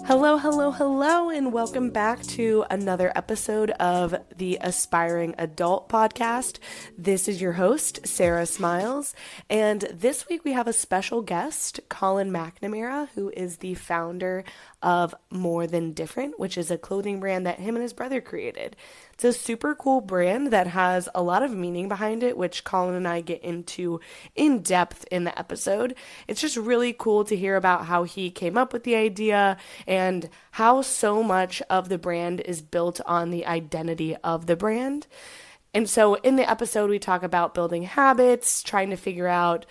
Hello, hello, hello, and welcome back to another episode of the Aspiring Adult Podcast. This is your host, Sarah Smiles, and this week we have a special guest, Colin McNamara, who is the founder of More Than Different, which is a clothing brand that him and his brother created. It's a super cool brand that has a lot of meaning behind it, which Colin and I get into in depth in the episode. It's just really cool to hear about how he came up with the idea and how so much of the brand is built on the identity of the brand. And so in the episode, we talk about building habits, trying to figure out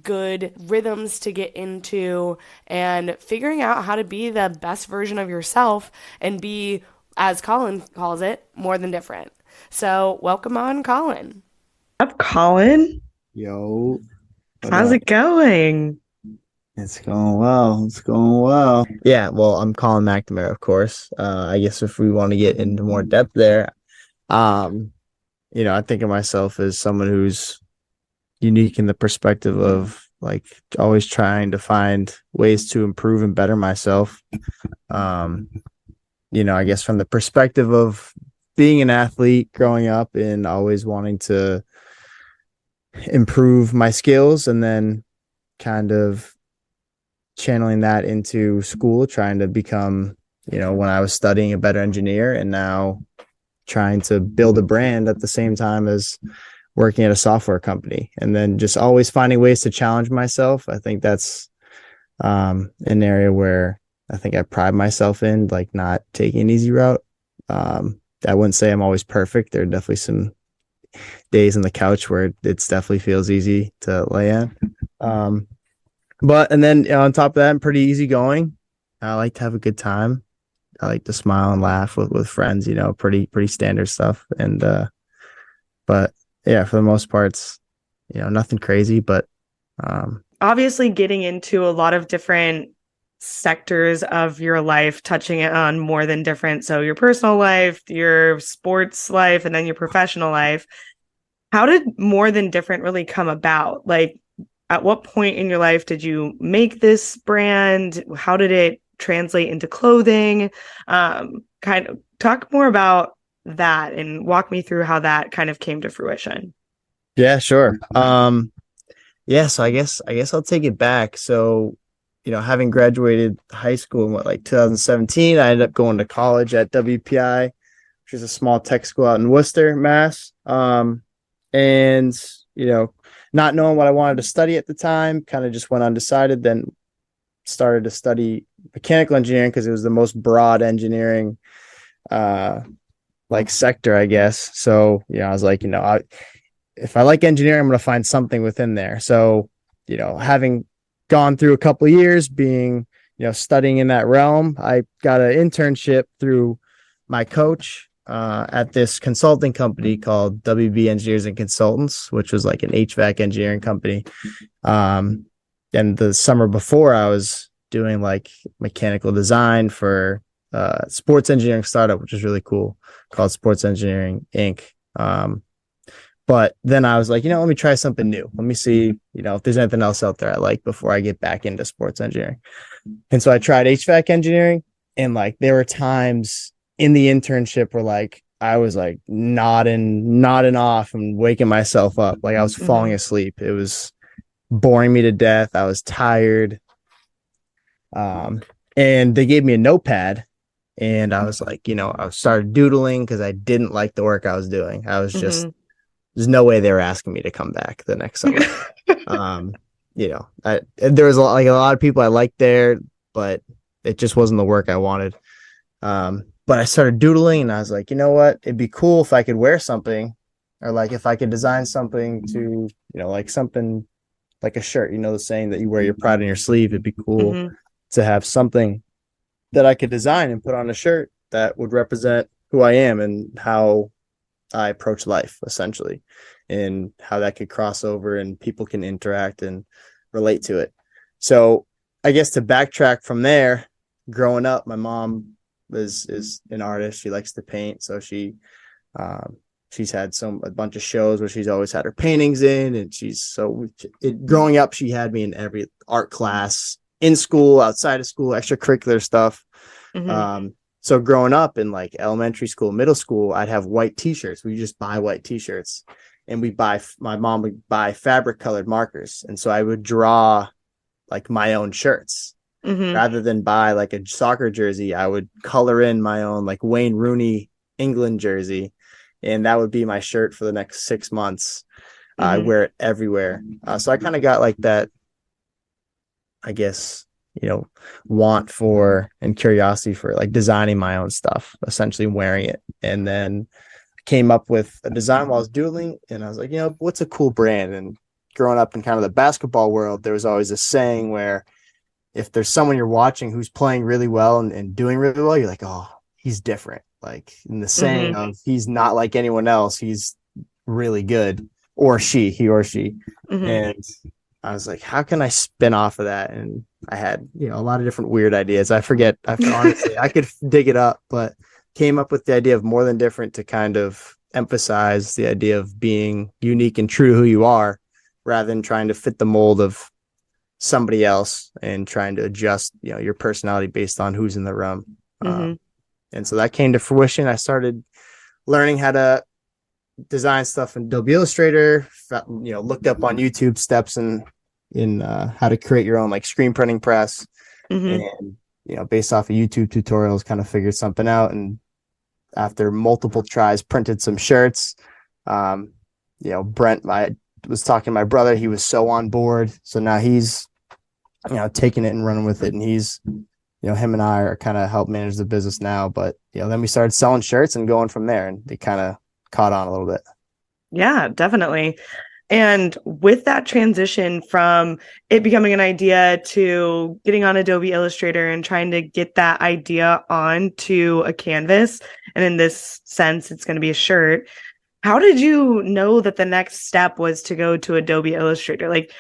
good rhythms to get into, and figuring out how to be the best version of yourself and be, as Colin calls it, more than different. So welcome on, Colin. Up, Colin. Yo, what How's up? it going? It's going well. It's going well. Yeah, well, I'm Colin McNamara, of course. I guess if we want to get into more depth there, I think of myself as someone who's unique in the perspective of like always trying to find ways to improve and better myself. I guess from the perspective of being an athlete growing up and always wanting to improve my skills, and then kind of channeling that into school, trying to become, when I was studying, a better engineer, and now trying to build a brand at the same time as working at a software company, and then just always finding ways to challenge myself. I think that's an area where I think I pride myself in, like not taking an easy route. I wouldn't say I'm always perfect. There are definitely some days on the couch where it definitely feels easy to lay in. And then on top of that, I'm pretty easygoing. I like to have a good time. I like to smile and laugh with friends, pretty standard stuff. And, but yeah, for the most part, it's, nothing crazy, but, Obviously, getting into a lot of different sectors of your life, touching it on more than different. So your personal life, your sports life, and then your professional life. How did More Than Different really come about? Like, at what point in your life did you make this brand? How did it translate into clothing? Kind of talk more about that and walk me through how that kind of came to fruition. yeah, sure. So I guess I'll take it back. So, having graduated high school in 2017, I ended up going to college at WPI, which is a small tech school out in Worcester, Mass. And, not knowing what I wanted to study at the time, kind of just went undecided, then started to study mechanical engineering because it was the most broad engineering, sector, I guess. So, I was like, if I like engineering, I'm going to find something within there. So, having gone through a couple of years being, studying in that realm, I got an internship through my coach at this consulting company called WB Engineers and Consultants, which was like an HVAC engineering company. And the summer before, I was doing like mechanical design for sports engineering startup, which is really cool, called Sports Engineering Inc. But then I was like, let me try something new. Let me see, if there's anything else out there I like before I get back into sports engineering. And so I tried HVAC engineering, and there were times in the internship where I was nodding off and waking myself up. I was falling asleep. It was boring me to death. I was tired. And they gave me a notepad, and I was I started doodling because I didn't like the work I was doing. I was just, there's no way they were asking me to come back the next summer. There was a lot of people I liked there, but it just wasn't the work I wanted. But I started doodling, and I was like, you know what? It'd be cool if I could wear something, or if I could design something to, something like a shirt, the saying that you wear your pride on your sleeve. It'd be cool to have something that I could design and put on a shirt that would represent who I am and how I approach life, essentially, and how that could cross over and people can interact and relate to it. So I guess to backtrack from there, growing up, my mom is an artist. She likes to paint. So she's had a bunch of shows where she's always had her paintings in, and growing up, she had me in every art class, in school, outside of school, extracurricular stuff. Mhm. So growing up in like elementary school, middle school, I'd have white t-shirts. We just buy white t-shirts, and my mom would buy fabric colored markers. And so I would draw like my own shirts Mhm. rather than buy like a soccer jersey. I would color in my own like Wayne Rooney England jersey, and that would be my shirt for the next 6 months. I Mhm. wear it everywhere. So I kind of got like that, I guess, you know, want for and curiosity for like designing my own stuff, essentially wearing it. And then came up with a design while I was doodling, and I was like, what's a cool brand? And growing up in kind of the basketball world, there was always a saying where if there's someone you're watching who's playing really well and doing really well, you're like, oh, he's different. Like in the saying Mhm. of he's not like anyone else, he's really good, or he or she. Mhm. And I was like, how can I spin off of that? And I had, a lot of different weird ideas. Honestly, I could dig it up, but came up with the idea of more than different to kind of emphasize the idea of being unique and true to who you are rather than trying to fit the mold of somebody else and trying to adjust, your personality based on who's in the room. Mhm. And so that came to fruition. I started learning how to design stuff in Adobe Illustrator, looked up on YouTube steps in how to create your own like screen printing press, Mhm. and based off of YouTube tutorials, kind of figured something out. And after multiple tries, printed some shirts. Um, Brent, I was talking to my brother. He was so on board. So now he's, taking it and running with it. And he's, him and I are kind of help manage the business now. But, then we started selling shirts and going from there, and they kind of caught on a little bit. Yeah, definitely. And with that transition from it becoming an idea to getting on Adobe Illustrator and trying to get that idea onto a canvas, and in this sense, it's going to be a shirt. How did you know that the next step was to go to Adobe Illustrator? Like,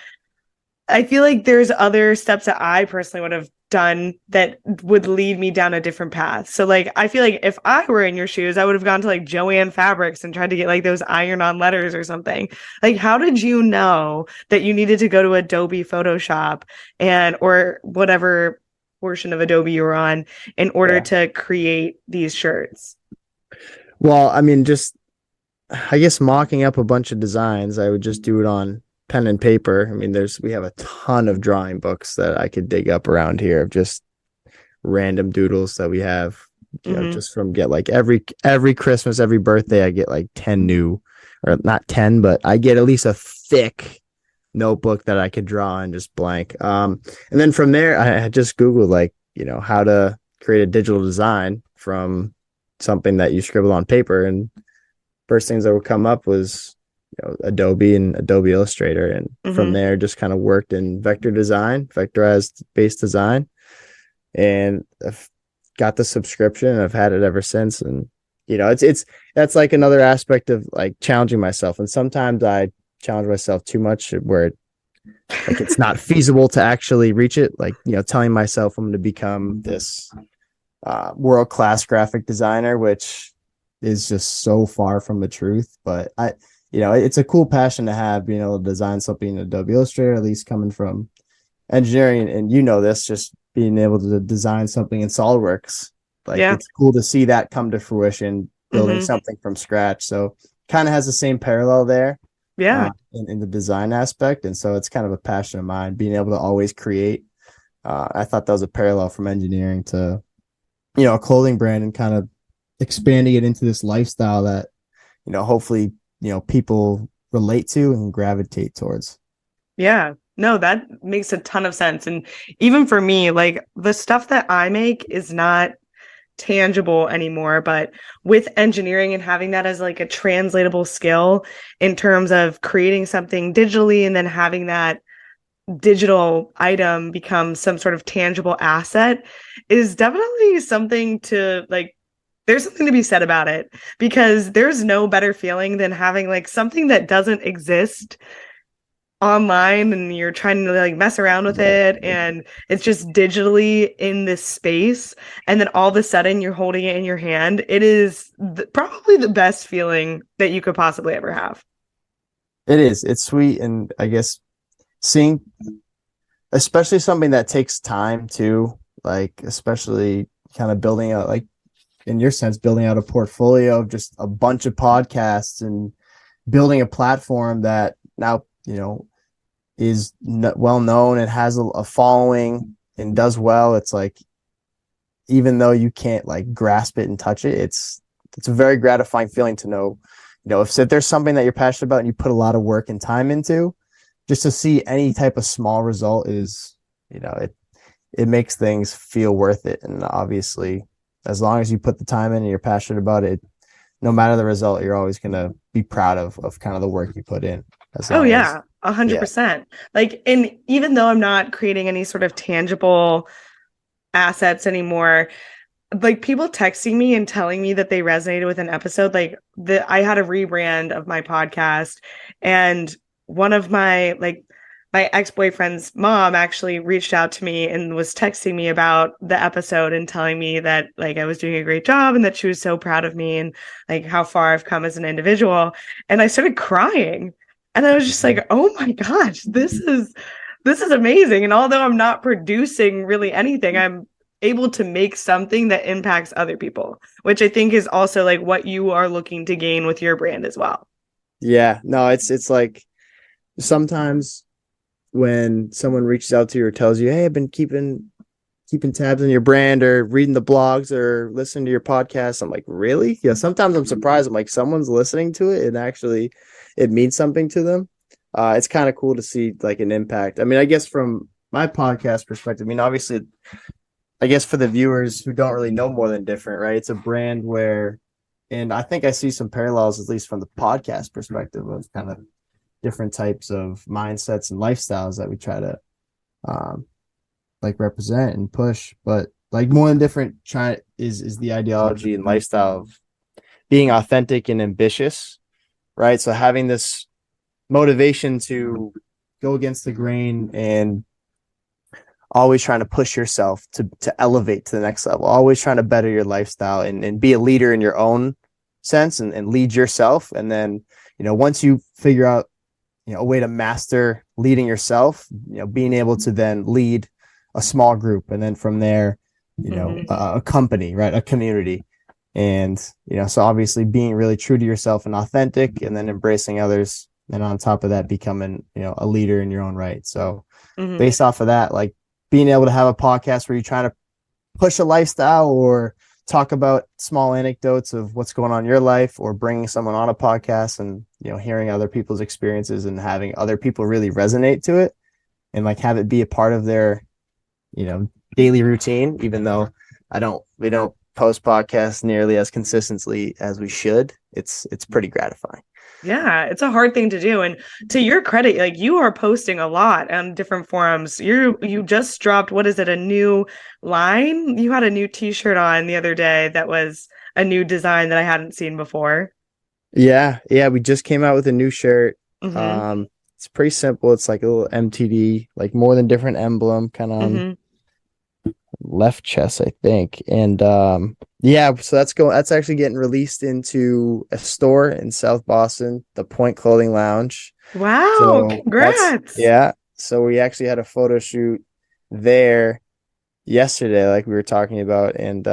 I feel like there's other steps that I personally would have done that would lead me down a different path. So like I feel like if I were in your shoes, I would have gone to like Joanne Fabrics and tried to get like those iron-on letters or something. Like how did you know that you needed to go to Adobe Photoshop and or whatever portion of Adobe you were on in order Yeah. to create these shirts? Well, I mean, just I guess mocking up a bunch of designs, I would just do it on pen and paper. I mean, we have a ton of drawing books that I could dig up around here of just random doodles that we have, Mm-hmm. just from get like every Christmas, every birthday, I get like 10 new, or not 10, but I get at least a thick notebook that I could draw and just blank. And then from there, I just Googled like, how to create a digital design from something that you scribble on paper. And first things that would come up was Adobe and Adobe Illustrator, and from Mm-hmm. there just kind of worked in vectorized based design, and I've got the subscription and I've had it ever since. And it's that's like another aspect of like challenging myself, and sometimes I challenge myself too much where like it's not feasible to actually reach it, like telling myself I'm going to become this world-class graphic designer, which is just so far from the truth. But it's a cool passion to have, being able to design something in Adobe Illustrator, at least coming from engineering. And this, just being able to design something in SolidWorks, like Yeah. it's cool to see that come to fruition, building Mm-hmm. something from scratch. So kind of has the same parallel there, Yeah. in the design aspect. And so it's kind of a passion of mine, being able to always create. I thought that was a parallel from engineering to a clothing brand, and kind of expanding it into this lifestyle that hopefully people relate to and gravitate towards. Yeah. No, that makes a ton of sense. And even for me, like the stuff that I make is not tangible anymore, but with engineering and having that as like a translatable skill in terms of creating something digitally and then having that digital item become some sort of tangible asset is definitely something to like there's something to be said about it because there's no better feeling than having like something that doesn't exist online and you're trying to like mess around with it and it's just digitally in this space and then all of a sudden you're holding it in your hand. It is probably the best feeling that you could possibly ever have. It is. It's sweet. And I guess seeing, especially something that takes time too, like especially kind of building out, like in your sense, building out a portfolio of just a bunch of podcasts and building a platform that now, is well known and has a following and does well. It's like, even though you can't like grasp it and touch it, it's a very gratifying feeling to know, if there's something that you're passionate about and you put a lot of work and time into, just to see any type of small result is, it makes things feel worth it. And obviously, as long as you put the time in and you're passionate about it, no matter the result, you're always going to be proud of kind of the work you put in. Oh yeah, 100%. Like, and even though I'm not creating any sort of tangible assets anymore, like people texting me and telling me that they resonated with an episode, like I had a rebrand of my podcast, and one of my ex-boyfriend's mom actually reached out to me and was texting me about the episode and telling me that like I was doing a great job and that she was so proud of me and like how far I've come as an individual. And I started crying, and I was just like, oh my gosh, this is amazing. And although I'm not producing really anything, I'm able to make something that impacts other people, which I think is also like what you are looking to gain with your brand as well. Yeah, no, it's like sometimes when someone reaches out to you or tells you, hey, I've been keeping tabs on your brand or reading the blogs or listening to your podcast, I'm like, really? Yeah, sometimes I'm surprised. I'm like, someone's listening to it and actually it means something to them. It's kind of cool to see like an impact. I mean, I guess from my podcast perspective, I mean, obviously, I guess for the viewers who don't really know More Than Different, right? It's a brand where, and I think I see some parallels, at least from the podcast perspective, of kind of different types of mindsets and lifestyles that we try to like represent and push. But like More Than Different is the ideology and lifestyle of being authentic and ambitious, right? So having this motivation to go against the grain and always trying to push yourself to elevate to the next level, always trying to better your lifestyle and be a leader in your own sense and lead yourself. And then, once you figure out, a way to master leading yourself, being able to then lead a small group. And then from there, a company, right? A community. And, so obviously being really true to yourself and authentic, and then embracing others. And on top of that, becoming, a leader in your own right. So based off of that, like being able to have a podcast where you're trying to push a lifestyle or talk about small anecdotes of what's going on in your life, or bringing someone on a podcast and, hearing other people's experiences and having other people really resonate to it and like have it be a part of their, daily routine, even though we don't post podcasts nearly as consistently as we should. It's pretty gratifying. Yeah, it's a hard thing to do. And to your credit, like you are posting a lot on different forums. You just dropped, what is it, a new line? You had a new t-shirt on the other day that was a new design that I hadn't seen before. Yeah. We just came out with a new shirt. It's pretty simple. It's like a little MTD, like More Than Different emblem kind of on left chest, I think. And so that's actually getting released into a store in South Boston, the Point Clothing Lounge. Wow, so congrats. So we actually had a photo shoot there yesterday, like we were talking about. And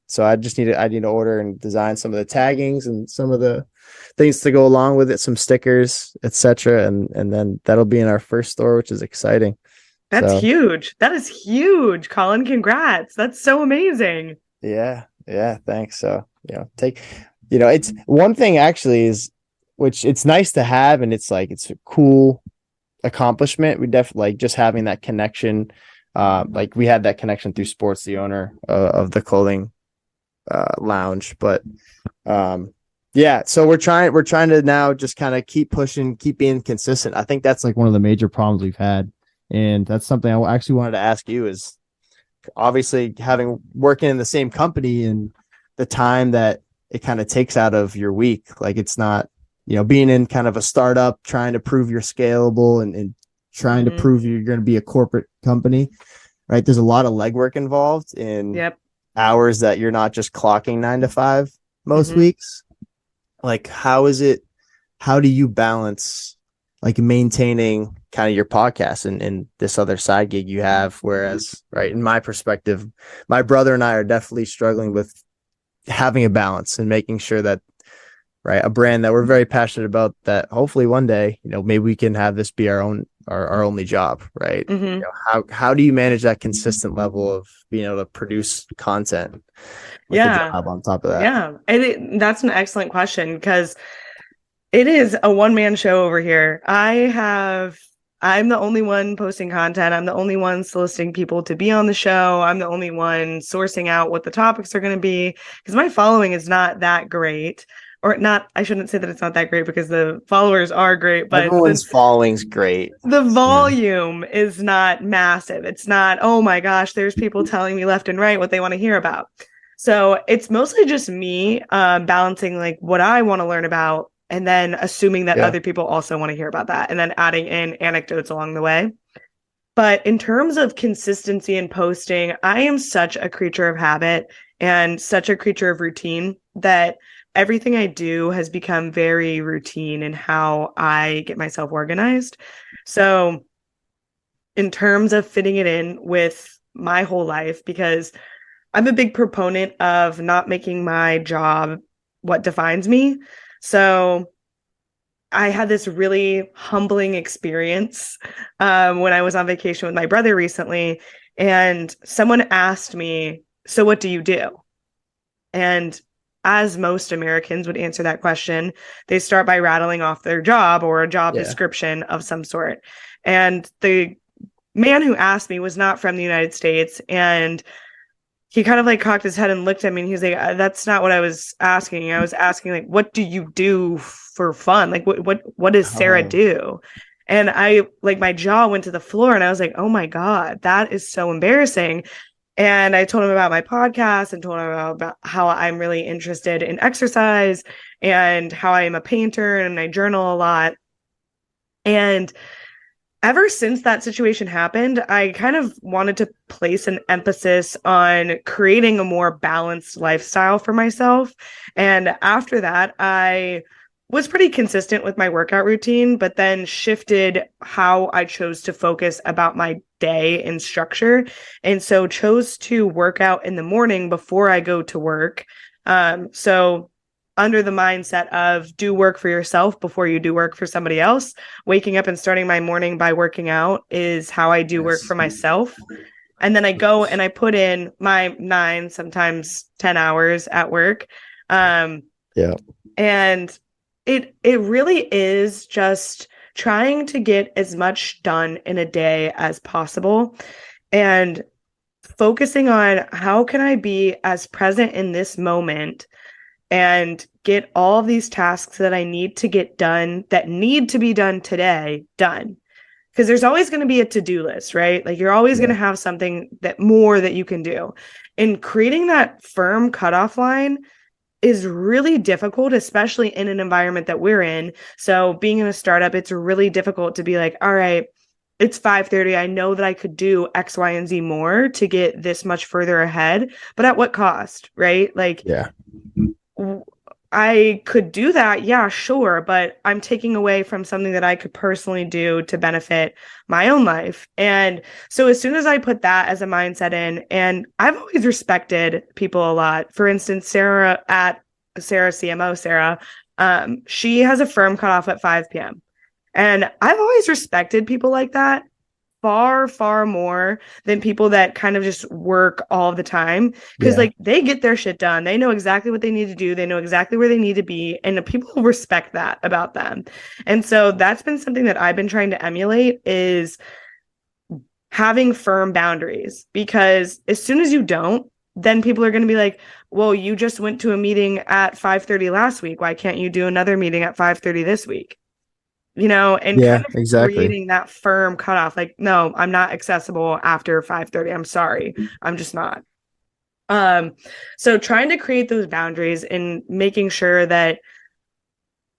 so I need to order and design some of the taggings and some of the things to go along with it, some stickers, etc. And then that'll be in our first store, which is exciting. That's huge. That is huge, Colin. Congrats. That's so amazing. Yeah, thanks. So, it's one thing actually is, which it's nice to have, and it's like, it's a cool accomplishment. We definitely like just having that connection. Like we had that connection through Sports, the owner of the clothing lounge. But so we're trying to now just kind of keep pushing, keep being consistent. I think that's like one of the major problems we've had. And that's something I actually wanted to ask you, is obviously working in the same company and the time that it kind of takes out of your week. Like it's not, being in kind of a startup, trying to prove you're scalable and trying to prove you're going to be a corporate company, right? There's a lot of legwork involved in hours that you're not just clocking 9 to 5 most weeks. Like, how do you balance like maintaining kind of your podcast and this other side gig you have. Whereas, right, in my perspective, my brother and I are definitely struggling with having a balance and making sure that, right, a brand that we're very passionate about, that hopefully one day, maybe we can have this be our only job, right? Mm-hmm. How do you manage that consistent level of being able to produce content with a Yeah. job on top of that? Yeah. That's an excellent question, because it is a one-man show over here. I'm the only one posting content. I'm the only one soliciting people to be on the show. I'm the only one sourcing out what the topics are going to be, because my following is not that great. Or not, I shouldn't say that it's not that great, because the followers are great, but Everyone's following's great. the volume is not massive. It's not, oh my gosh, there's people telling me left and right what they want to hear about. So it's mostly just me balancing like what I want to learn about, and then assuming that other people also want to hear about that, and then adding in anecdotes along the way. But in terms of consistency in posting, I am such a creature of habit and such a creature of routine that everything I do has become very routine in how I get myself organized. So in terms of fitting it in with my whole life, because I'm a big proponent of not making my job what defines me. So I had this really humbling experience when I was on vacation with my brother recently, and someone asked me, "So what do you do?" And as most Americans would answer that question, they start by rattling off their job or a job description of some sort. And the man who asked me was not from the United States, and he kind of like cocked his head and looked at me, and he was like, "That's not what I was asking. I was asking, like, what do you do for fun? Like, what does Sarah do?" And I, like, my jaw went to the floor, and I was like, "Oh my God, that is so embarrassing." And I told him about my podcast and told him about how I'm really interested in exercise and how I am a painter and I journal a lot. And ever since that situation happened, I kind of wanted to place an emphasis on creating a more balanced lifestyle for myself. And after that, I was pretty consistent with my workout routine, but then shifted how I chose to focus about my day and structure. And so chose to work out in the morning before I go to work. So under the mindset of do work for yourself before you do work for somebody else, waking up and starting my morning by working out is how I do work for myself. And then I go and I put in my 9, sometimes 10 hours at work. And it really is just trying to get as much done in a day as possible and focusing on how can I be as present in this moment and get all of these tasks that I need to get done, that need to be done today, done. Because there's always going to be a to-do list, right? Like you're always going to have something that more that you can do. And creating that firm cutoff line is really difficult, especially in an environment that we're in. So being in a startup, it's really difficult to be like, all right, it's 5:30. I know that I could do X, Y, and Z more to get this much further ahead, but at what cost, right? Like, I could do that, yeah, sure, but I'm taking away from something that I could personally do to benefit my own life. And so as soon as I put that as a mindset in, and I've always respected people a lot. For instance, Sarah CMO, Sarah, she has a firm cutoff at 5 p.m. And I've always respected people like that far, far more than people that kind of just work all the time. Because like they get their shit done. They know exactly what they need to do. They know exactly where they need to be. And people respect that about them. And so that's been something that I've been trying to emulate is having firm boundaries. Because as soon as you don't, then people are going to be like, well, you just went to a meeting at 5:30 last week. Why can't you do another meeting at 5:30 this week? And kind of creating that firm cutoff. Like, no, I'm not accessible after 5:30. I'm sorry. I'm just not. So trying to create those boundaries and making sure that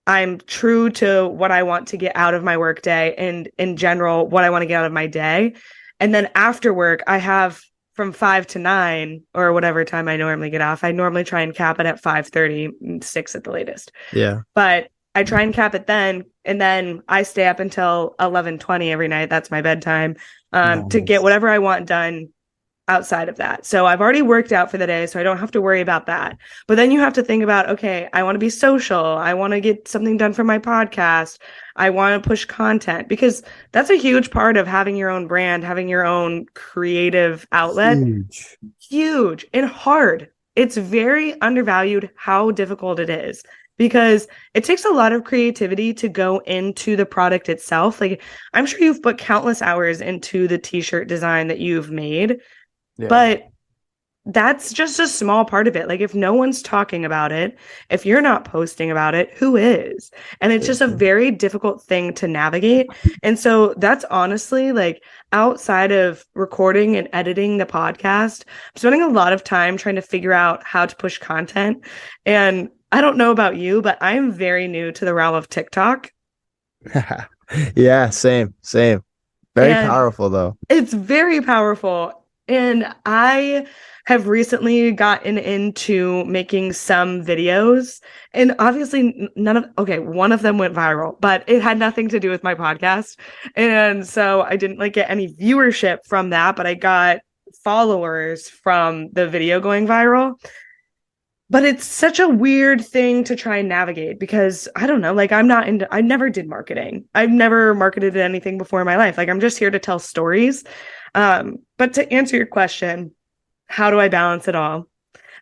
I'm true to what I want to get out of my work day and in general, what I want to get out of my day. And then after work, I have from 5 to 9 or whatever time I normally get off. I normally try and cap it at 5:30, 6 at the latest. Yeah. But I try and cap it then, and then I stay up until 11:20 every night. That's my bedtime, to get whatever I want done outside of that. So I've already worked out for the day, so I don't have to worry about that. But then you have to think about, okay, I want to be social. I want to get something done for my podcast. I want to push content, because that's a huge part of having your own brand, having your own creative outlet. Huge and hard. It's very undervalued how difficult it is, because it takes a lot of creativity to go into the product itself. Like, I'm sure you've put countless hours into the t-shirt design that you've made. Yeah. But that's just a small part of it. Like, if no one's talking about it, if you're not posting about it, who is? And it's just a very difficult thing to navigate. And so that's honestly, like, outside of recording and editing the podcast, I'm spending a lot of time trying to figure out how to push content. And I don't know about you, but I'm very new to the realm of TikTok. Yeah, same. Very powerful though. It's very powerful. And I have recently gotten into making some videos, and obviously one of them went viral, but it had nothing to do with my podcast. And so I didn't like get any viewership from that, but I got followers from the video going viral. But it's such a weird thing to try and navigate, because I don't know, like, I never did marketing. I've never marketed anything before in my life. Like, I'm just here to tell stories. But to answer your question, how do I balance it all?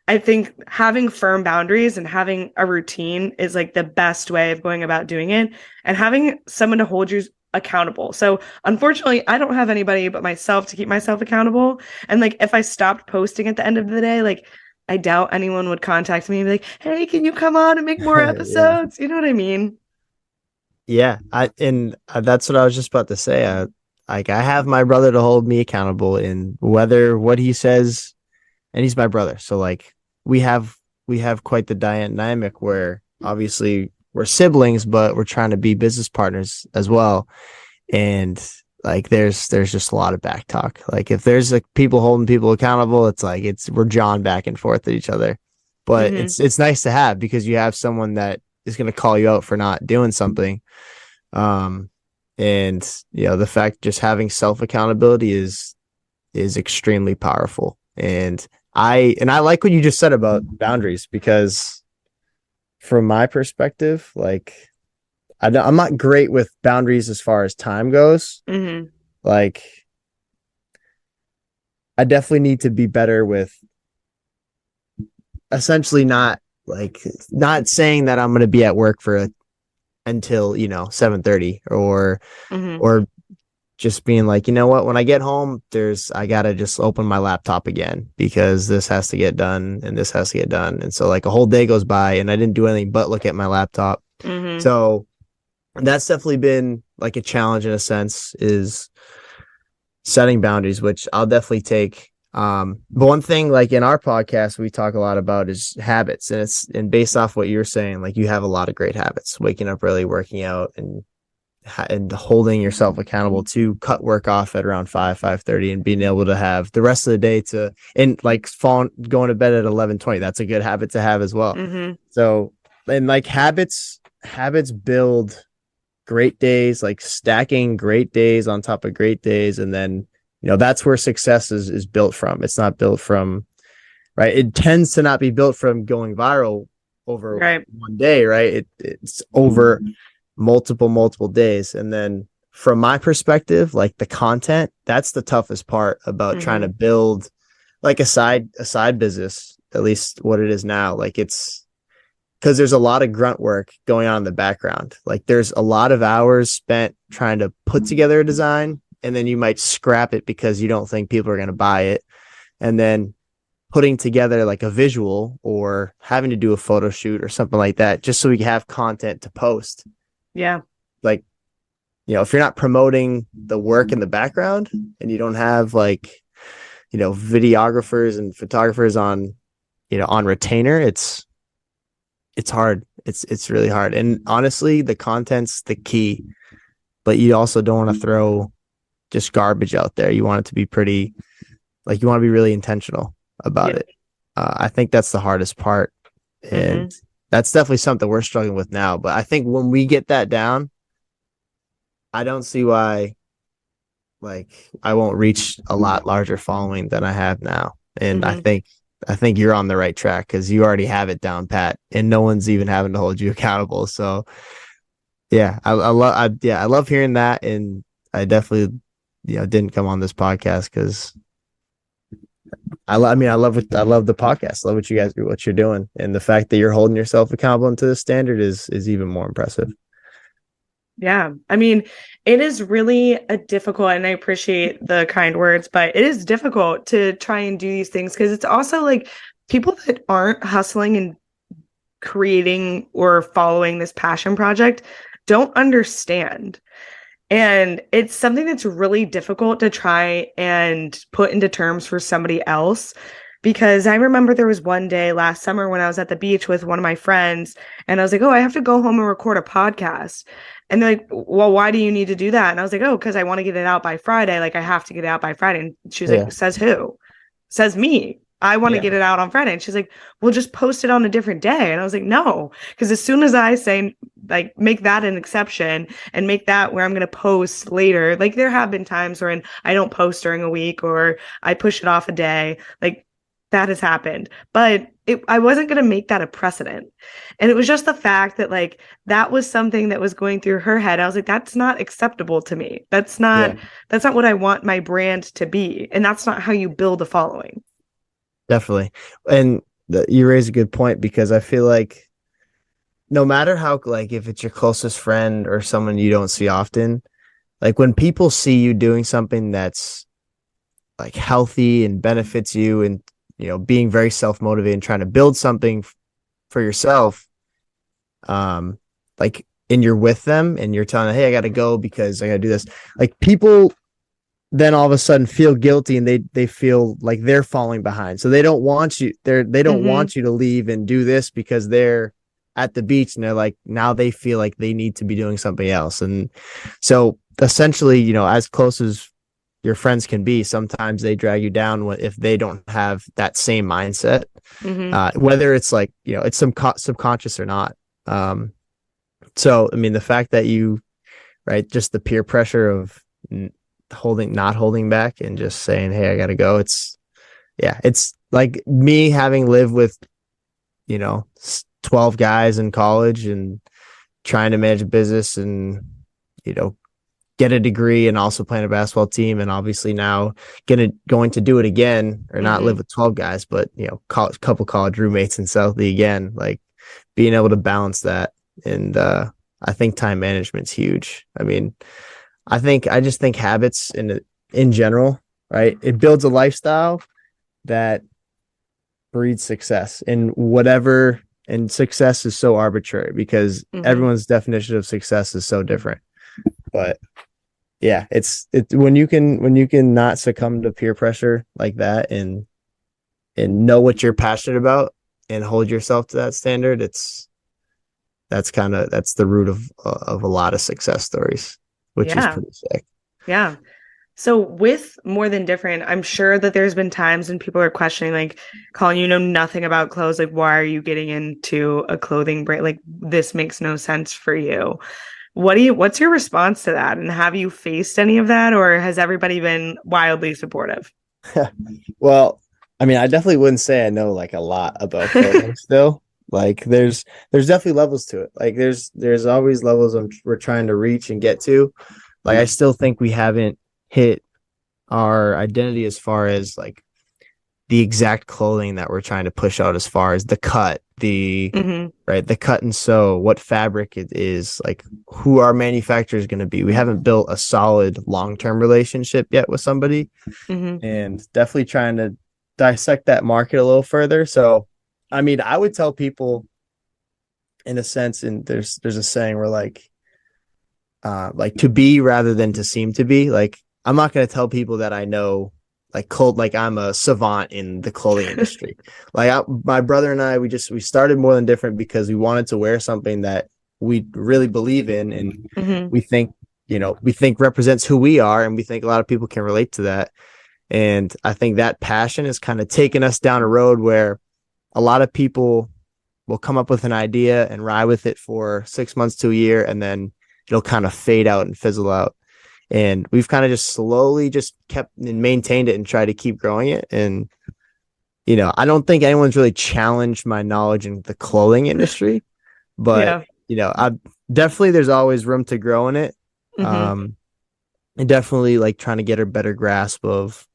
I think having firm boundaries and having a routine is like the best way of going about doing it, and having someone to hold you accountable. So unfortunately, I don't have anybody but myself to keep myself accountable. And like, if I stopped posting at the end of the day, like, I doubt anyone would contact me and be like, hey, can you come on and make more episodes? You know what I mean? Yeah. That's what I was just about to say. I have my brother to hold me accountable in whether what he says, and he's my brother. So like, we have quite the dynamic where obviously we're siblings, but we're trying to be business partners as well. And like, there's just a lot of back talk. Like, if there's like people holding people accountable, it's like we're jawing back and forth at each other. But it's nice to have, because you have someone that is going to call you out for not doing something. And the fact just having self accountability is extremely powerful. And I like what you just said about boundaries, because from my perspective, like, I'm not great with boundaries as far as time goes. Like, I definitely need to be better with essentially not saying that I'm going to be at work until 7:30, or just being like, you know what, when I get home, I gotta just open my laptop again, because this has to get done and this has to get done. And so like a whole day goes by and I didn't do anything but look at my laptop. So that's definitely been like a challenge in a sense, is setting boundaries, which I'll definitely take. But one thing, like in our podcast, we talk a lot about is habits, and based off what you're saying, like, you have a lot of great habits: waking up early, working out, and holding yourself accountable to cut work off at around 5:30, and being able to have the rest of the day going to bed at 11:20. That's a good habit to have as well. So, and like, habits build great days, like stacking great days on top of great days. And then, that's where success is built from. It's not built from, right. It tends to not be built from going viral over one day, right? It's over multiple days. And then from my perspective, like, the content, that's the toughest part about trying to build like a side business, at least what it is now. Like, it's because there's a lot of grunt work going on in the background. Like, there's a lot of hours spent trying to put together a design, and then you might scrap it because you don't think people are going to buy it. And then putting together like a visual, or having to do a photo shoot or something like that, just so we can have content to post. Yeah. Like, if you're not promoting the work in the background, and you don't have like, videographers and photographers on retainer, it's hard. It's really hard. And honestly, the content's the key, but you also don't want to throw just garbage out there. You want it to be pretty, like, you want to be really intentional about it. I think that's the hardest part. And that's definitely something we're struggling with now. But I think when we get that down, I don't see why like I won't reach a lot larger following than I have now. And I think you're on the right track because you already have it down pat and no one's even having to hold you accountable. So yeah, I love hearing that. And I definitely, didn't come on this podcast because I love the podcast. I love what you guys do, what you're doing. And the fact that you're holding yourself accountable to the standard is even more impressive. Yeah. I mean, it is really a difficult, and I appreciate the kind words, but it is difficult to try and do these things because it's also like people that aren't hustling and creating or following this passion project don't understand. And it's something that's really difficult to try and put into terms for somebody else. Because I remember there was one day last summer when I was at the beach with one of my friends, and I was like, oh, I have to go home and record a podcast. And they're like, well, why do you need to do that? And I was like, oh, because I want to get it out by Friday. Like, I have to get it out by Friday. And she was like, says who? Says me. I want to get it out on Friday. And she's like, well, just post it on a different day. And I was like, no, because as soon as I say, like, make that an exception and make that where I'm going to post later, like, there have been times when I don't post during a week or I push it off a day. Like, that has happened. But I wasn't going to make that a precedent. And it was just the fact that, like, that was something that was going through her head. I was like, that's not acceptable to me. That's not what I want my brand to be. And that's not how you build a following. Definitely. And you raise a good point because I feel like no matter how, like, if it's your closest friend or someone you don't see often, like when people see you doing something that's like healthy and benefits you and, being very self-motivated and trying to build something for yourself, like, and you're with them and you're telling them, hey, I got to go because I got to do this. Like people then all of a sudden feel guilty and they feel like they're falling behind. So they don't want you they don't want you to leave and do this because they're at the beach and they're like, now they feel like they need to be doing something else. And so essentially, as close as your friends can be, sometimes they drag you down if they don't have that same mindset, whether it's like, it's some subconscious or not. So, I mean, the fact that right, just the peer pressure of not holding back and just saying, hey, I gotta go. It's like me having lived with 12 guys in college and trying to manage a business and get a degree and also playing a basketball team, and obviously now going to do it again, or not live with 12 guys, but couple college roommates in Southie again, like being able to balance that. And I think time management's huge. I mean, I just think habits in general, right? It builds a lifestyle that breeds success in whatever, and success is so arbitrary because everyone's definition of success is so different. But yeah, it's when you can not succumb to peer pressure like that and know what you're passionate about and hold yourself to that standard, that's the root of a lot of success stories, which is pretty sick. Yeah. So with More Than Different, I'm sure that there's been times when people are questioning, like, Colin, you know nothing about clothes. Like, why are you getting into a clothing brand? Like, this makes no sense for you. What's your response to that? And have you faced any of that, or has everybody been wildly supportive? Well, I mean, I definitely wouldn't say I know like a lot about clothing still. Like there's definitely levels to it. Like there's always levels we're trying to reach and get to. Like I still think we haven't hit our identity as far as like the exact clothing that we're trying to push out, as far as the cut, the cut and sew, what fabric it is, like who our manufacturer is going to be. We haven't built a solid long-term relationship yet with somebody, and definitely trying to dissect that market a little further. So, I mean, I would tell people in a sense, and there's a saying where like to be rather than to seem to be. Like, I'm not going to tell people that I know like I'm a savant in the clothing industry. My brother and I, we started More Than Different because we wanted to wear something that we really believe in, and we think represents who we are, and we think a lot of people can relate to that. And I think that passion has kind of taken us down a road where a lot of people we'll come up with an idea and ride with it for 6 months to a year, and then it'll kind of fade out and fizzle out. And we've kind of just slowly just kept and maintained it and tried to keep growing it. And, I don't think anyone's really challenged my knowledge in the clothing industry, but, I definitely, there's always room to grow in it. Mm-hmm. And definitely like trying to get a better grasp of,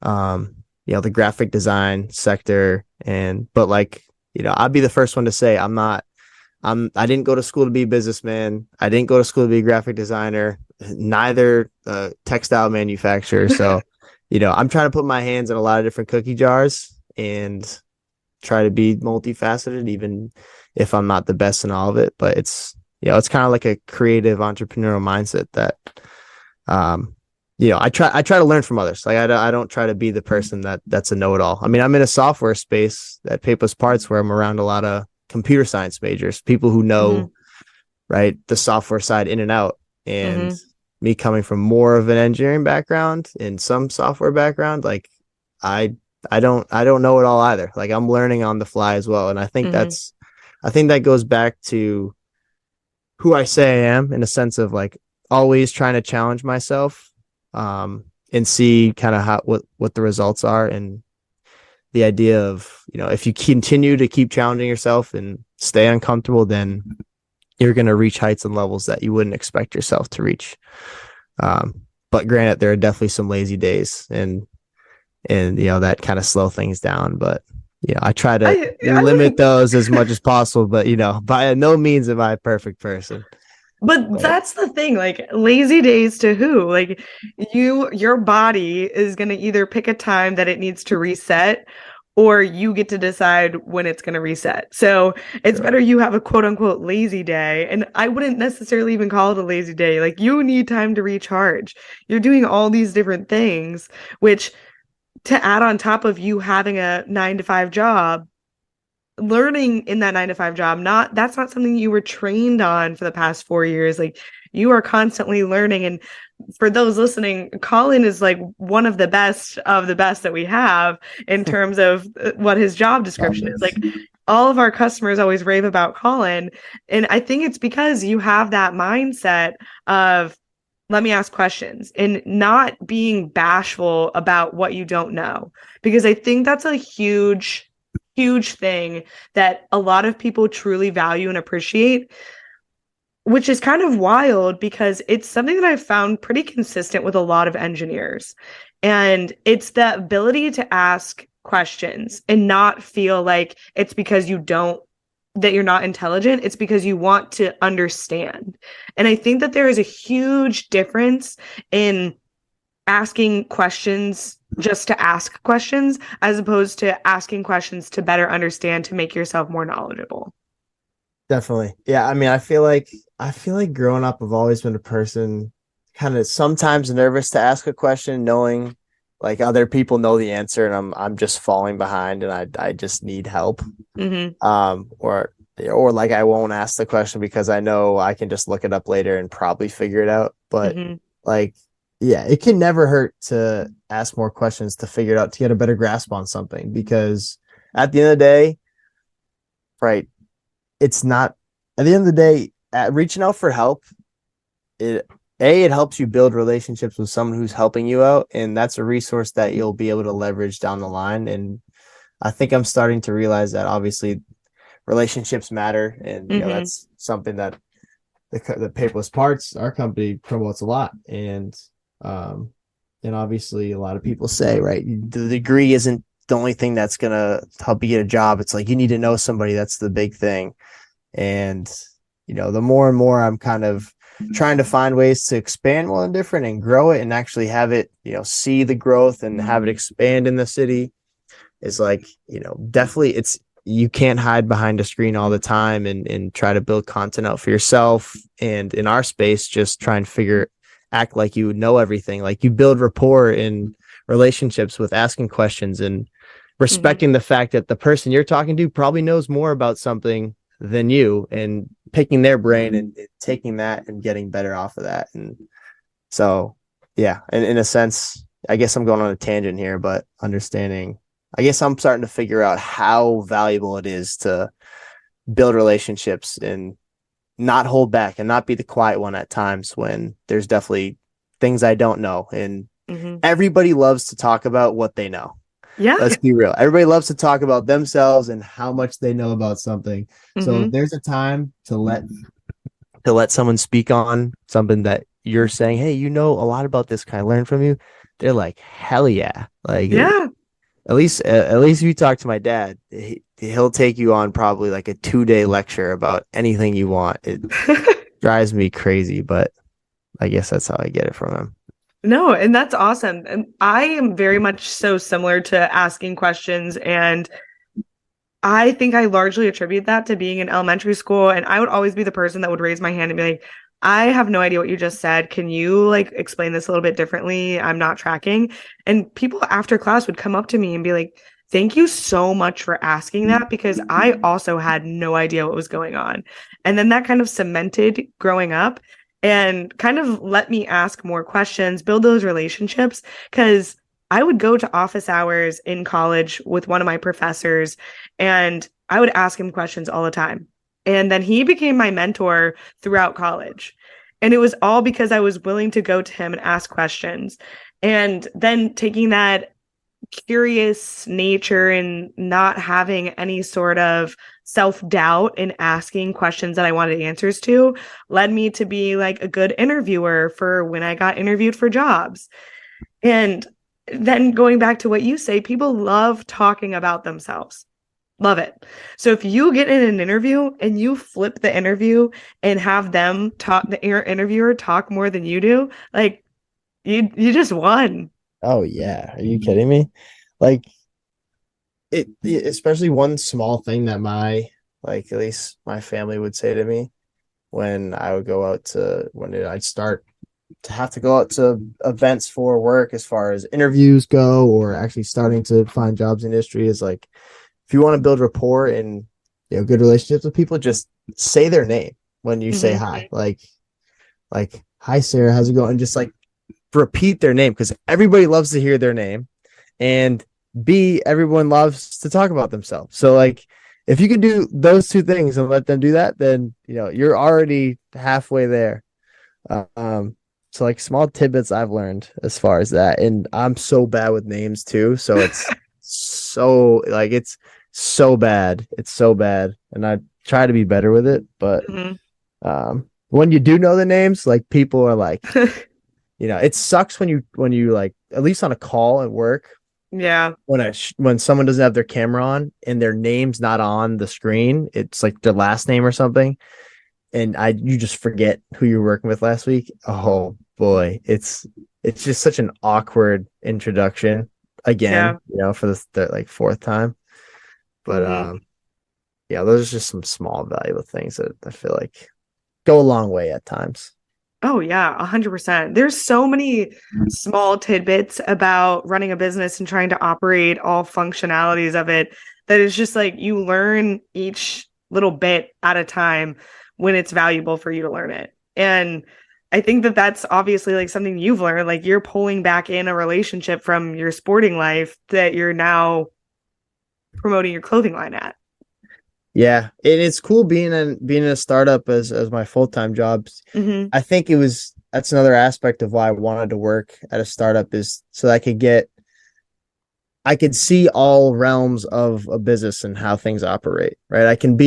the graphic design sector. But like, I'd be the first one to say, I didn't go to school to be a businessman. I didn't go to school to be a graphic designer, neither a textile manufacturer. So, I'm trying to put my hands in a lot of different cookie jars and try to be multifaceted, even if I'm not the best in all of it. But it's kind of like a creative entrepreneurial mindset that, I try to learn from others. Like I don't try to be the person that's a know-it-all. I mean, I'm in a software space at Paperless Parts where I'm around a lot of computer science majors, people who know, right, the software side in and out. And me coming from more of an engineering background and some software background, like I don't know it all either. Like I'm learning on the fly as well. And I think that goes back to who I say I am, in a sense of like always trying to challenge myself, and see kind of what the results are. And the idea of, if you continue to keep challenging yourself and stay uncomfortable, then you're going to reach heights and levels that you wouldn't expect yourself to reach. But granted, there are definitely some lazy days and that kind of slow things down. But I try to limit those as much as possible. But by no means am I a perfect person. But that's the thing, like lazy days to who? Like your body is going to either pick a time that it needs to reset, or you get to decide when it's going to reset. So it's better you have a quote unquote lazy day. And I wouldn't necessarily even call it a lazy day. Like you need time to recharge. You're doing all these different things, which to add on top of you having a 9-to-5 job, learning in that 9-to-5 job, that's not something you were trained on for the past 4 years. Like you are constantly learning. And for those listening, Colin is like one of the best that we have in terms of what his job description is. Like all of our customers always rave about Colin. And I think it's because you have that mindset of, let me ask questions, and not being bashful about what you don't know. Because I think that's a huge thing that a lot of people truly value and appreciate, which is kind of wild because it's something that I've found pretty consistent with a lot of engineers. And it's the ability to ask questions and not feel like it's because that you're not intelligent. It's because you want to understand. And I think that there is a huge difference in asking questions just to ask questions, as opposed to asking questions to better understand, to make yourself more knowledgeable. Definitely. Yeah. I mean, I feel like growing up, I've always been a person kind of sometimes nervous to ask a question, knowing like other people know the answer and I'm just falling behind and I just need help. Or like I won't ask the question because I know I can just look it up later and probably figure it out. But like, yeah, it can never hurt to ask more questions to figure it out, to get a better grasp on something, because at the end of the day, right, it's not, at the end of the day, reaching out for help, it helps you build relationships with someone who's helping you out, and that's a resource that you'll be able to leverage down the line. And I think I'm starting to realize that obviously relationships matter, and that's something that the Paperless Parts, our company, promotes a lot. And obviously a lot of people say, right, the degree isn't the only thing that's gonna help you get a job. It's like you need to know somebody. That's the big thing. And the more and more I'm kind of trying to find ways to expand Well and Different and grow it and actually have it, see the growth and have it expand in the city, is like, definitely you can't hide behind a screen all the time and try to build content out for yourself. And in our space, just try and act like you know everything. Like you build rapport in relationships with asking questions and respecting the fact that the person you're talking to probably knows more about something than you, and picking their brain and taking that and getting better off of that. And so, yeah, and in a sense, I guess I'm going on a tangent here, but I guess I'm starting to figure out how valuable it is to build relationships and not hold back and not be the quiet one at times when there's definitely things I don't know. And everybody loves to talk about what they know. Yeah. Let's be real. Everybody loves to talk about themselves and how much they know about something. So if there's a time to let someone speak on something that you're saying, hey, you know a lot about this, can I learn from you? They're like, hell yeah. Like, Yeah. at least if you talk to my dad, he'll take you on probably like a 2-day lecture about anything you want. It drives me crazy, but I guess that's how I get it from him. No, and that's awesome. And I am very much so similar to asking questions, and I think I largely attribute that to being in elementary school. And I would always be the person that would raise my hand and be like, I have no idea what you just said. Can you like explain this a little bit differently? I'm not tracking. And people after class would come up to me and be like, thank you so much for asking that, because I also had no idea what was going on. And then that kind of cemented growing up and kind of let me ask more questions, build those relationships, because I would go to office hours in college with one of my professors and I would ask him questions all the time. And then he became my mentor throughout college. And it was all because I was willing to go to him and ask questions. And then taking that curious nature and not having any sort of self-doubt in asking questions that I wanted answers to led me to be like a good interviewer for when I got interviewed for jobs. And then going back to what you say, people love talking about themselves. Love it. So if you get in an interview and you flip the interview and have them talk, the interviewer talk more than you do, like you just won. Oh yeah. Are you kidding me? Like especially one small thing that at least my family would say to me when I would go out I'd start to have to go out to events for work as far as interviews go, or actually starting to find jobs in industry, is like, if you want to build rapport and good relationships with people, just say their name when you say hi. Like, hi Sarah, how's it going? And just like repeat their name, because everybody loves to hear their name, and B, everyone loves to talk about themselves. So like, if you can do those two things and let them do that, then you're already halfway there. So like small tidbits I've learned as far as that, and I'm so bad with names too. So it's it's so bad. It's so bad, and I try to be better with it. But when you do know the names, like people are like, it sucks when you like, at least on a call at work. Yeah. When someone doesn't have their camera on and their name's not on the screen, it's like their last name or something, and you just forget who you were working with last week. Oh boy, it's just such an awkward introduction again, for the like fourth time. But those are just some small valuable things that I feel like go a long way at times. Oh yeah, 100%. There's so many small tidbits about running a business and trying to operate all functionalities of it that is just like you learn each little bit at a time when it's valuable for you to learn it. And I think that that's obviously like something you've learned, like you're pulling back in a relationship from your sporting life that you're now promoting your clothing line at. Yeah, it's cool being in a startup as my full-time job. I think that's another aspect of why I wanted to work at a startup, is so that I could see all realms of a business and how things operate, right? I can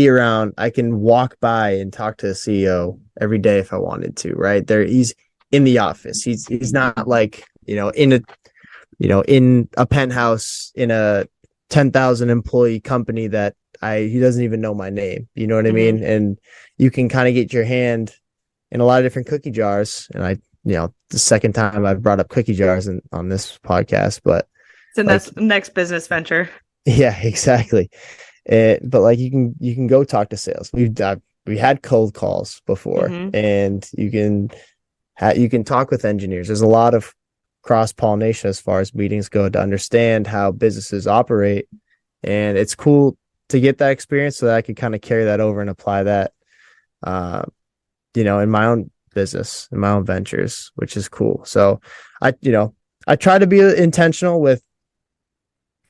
walk by and talk to the CEO every day if I wanted to, right? He's in the office. He's not like, in a penthouse in a 10,000 employee company that he doesn't even know my name. You know what I mean? And you can kind of get your hand in a lot of different cookie jars. And the second time I've brought up cookie jars on this podcast, but it's the next business venture. Yeah, exactly. But like you can go talk to sales. We had cold calls before, and you can talk with engineers. There's a lot of cross-pollination as far as meetings go to understand how businesses operate, and it's cool to get that experience so that I could kind of carry that over and apply that, in my own business, in my own ventures, which is cool. So I try to be intentional with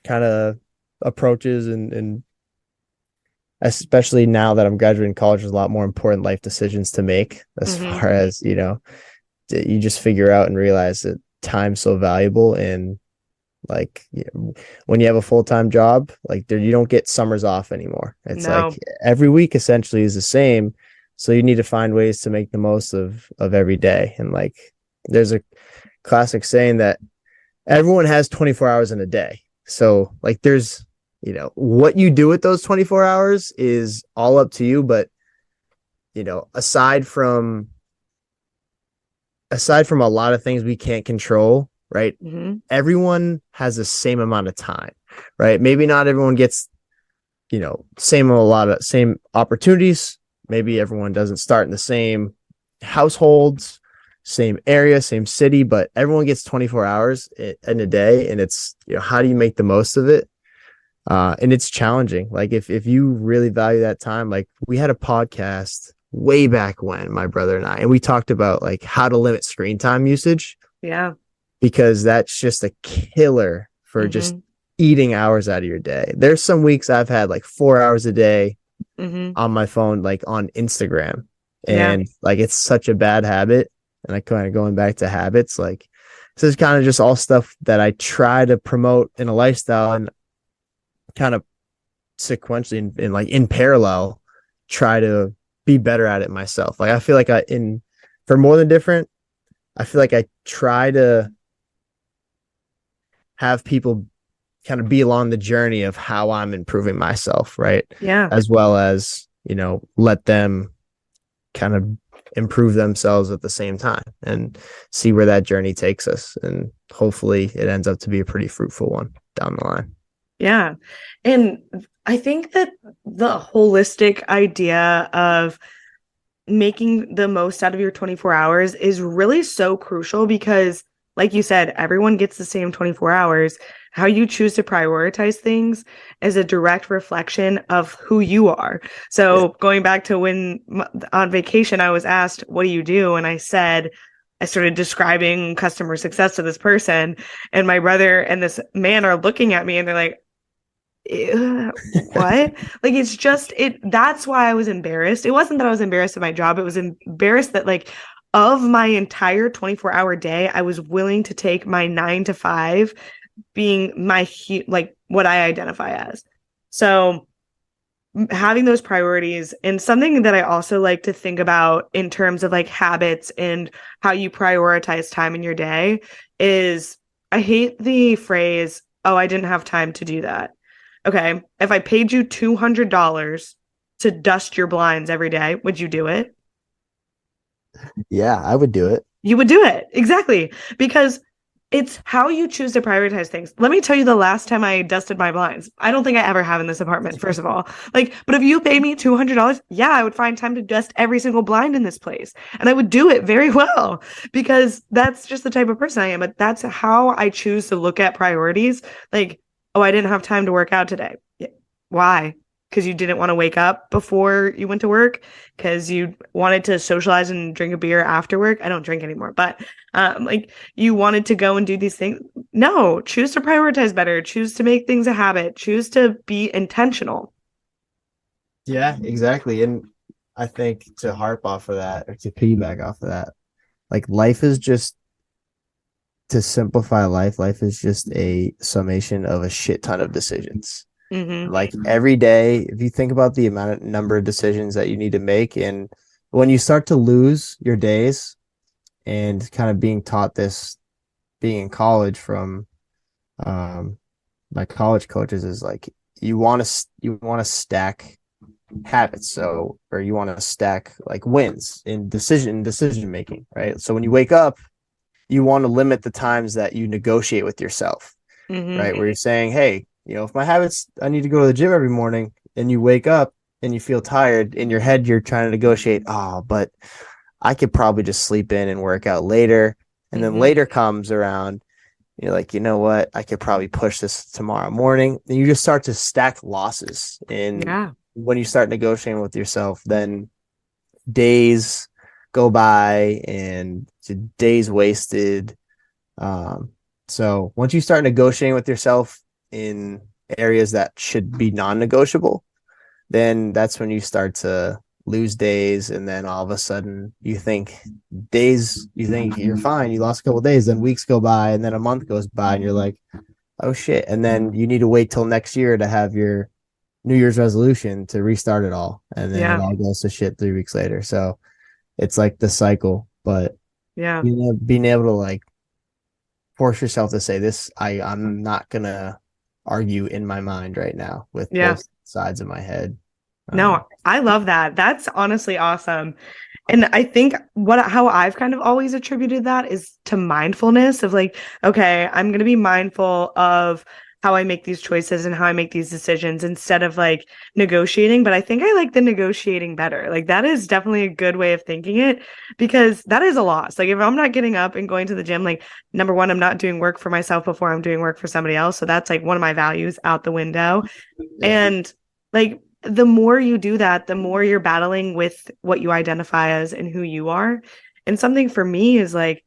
kind of approaches and especially now that I'm graduating college, there's a lot more important life decisions to make as far as, you just figure out and realize that time's so valuable. And like when you have a full-time job, like you don't get summers off anymore. It's No. like every week essentially is the same. So you need to find ways to make the most of every day. And like there's a classic saying that everyone has 24 hours in a day. So like there's, what you do with those 24 hours is all up to you. But, aside from a lot of things we can't control, right? Everyone has the same amount of time, right? Maybe not everyone gets, same opportunities. Maybe everyone doesn't start in the same households, same area, same city, but everyone gets 24 hours in a day. And it's, how do you make the most of it? And it's challenging. Like if you really value that time, like we had a podcast way back when, my brother and I, and we talked about like how to limit screen time usage. Yeah. Because that's just a killer for just eating hours out of your day. There's some weeks I've had like 4 hours a day on my phone, like on Instagram. And like, it's such a bad habit. And I kind of going back to habits, like this is kind of just all stuff that I try to promote in a lifestyle and kind of sequentially and like in parallel, try to be better at it myself. Like I feel like for More Than Different, I feel like I try to have people kind of be along the journey of how I'm improving myself, right? Yeah. As well as, let them kind of improve themselves at the same time and see where that journey takes us. And hopefully it ends up to be a pretty fruitful one down the line. Yeah. And I think that the holistic idea of making the most out of your 24 hours is really so crucial because, like you said, everyone gets the same 24 hours. How you choose to prioritize things is a direct reflection of who you are. So going back to when on vacation, I was asked, what do you do? And I said, I started describing customer success to this person, and my brother and this man are looking at me and they're like, what? Like, it's just that's why I was embarrassed. It wasn't that I was embarrassed of my job. It was embarrassed that like of my entire 24-hour day, I was willing to take my 9 to 5 being my like what I identify as. So having those priorities, and something that I also like to think about in terms of like habits and how you prioritize time in your day is, I hate the phrase, oh, I didn't have time to do that. Okay, if I paid you $200 to dust your blinds every day, would you do it? Yeah, I would do it. You would do it. Exactly. Because it's how you choose to prioritize things. Let me tell you the last time I dusted my blinds. I don't think I ever have in this apartment, first of all. Like, but if you paid me $200, yeah, I would find time to dust every single blind in this place. And I would do it very well because that's just the type of person I am. But that's how I choose to look at priorities. Like, oh, I didn't have time to work out today. Why? Because you didn't want to wake up before you went to work, because you wanted to socialize and drink a beer after work. I don't drink anymore, but like you wanted to go and do these things. No, choose to prioritize better, choose to make things a habit, choose to be intentional. Yeah, exactly. And I think to harp off of that, or to piggyback off of that, like to simplify life is just a summation of a shit ton of decisions. Like every day, if you think about the number of decisions that you need to make, and when you start to lose your days, and kind of being taught this, being in college from my college coaches, is like you want to stack habits, or you want to stack like wins in decision making, right? So when you wake up, you want to limit the times that you negotiate with yourself, right? Where you're saying, hey, if my habits, I need to go to the gym every morning, and you wake up and you feel tired, in your head, you're trying to negotiate, but I could probably just sleep in and work out later. And then later comes around, you're like, you know what? I could probably push this tomorrow morning. And you just start to stack losses. And when you start negotiating with yourself, then days go by and days wasted. So once you start negotiating with yourself in areas that should be non-negotiable, then that's when you start to lose days, and then all of a sudden you think you're fine, you lost a couple of days, then weeks go by, and then a month goes by, and you're like, oh shit. And then you need to wait till next year to have your New Year's resolution to restart it all, and then it all goes to shit 3 weeks later. So it's like the cycle. But being able to like force yourself to say this, I'm not gonna argue in my mind right now with both sides of my head. No, I love that. That's honestly awesome. And I think how I've kind of always attributed that is to mindfulness of like, okay, I'm going to be mindful of how I make these choices and how I make these decisions instead of like negotiating. But I think I like the negotiating better. Like that is definitely a good way of thinking it, because that is a loss. Like if I'm not getting up and going to the gym, like number one, I'm not doing work for myself before I'm doing work for somebody else. So that's like one of my values out the window. And like, the more you do that, the more you're battling with what you identify as and who you are. And something for me is like,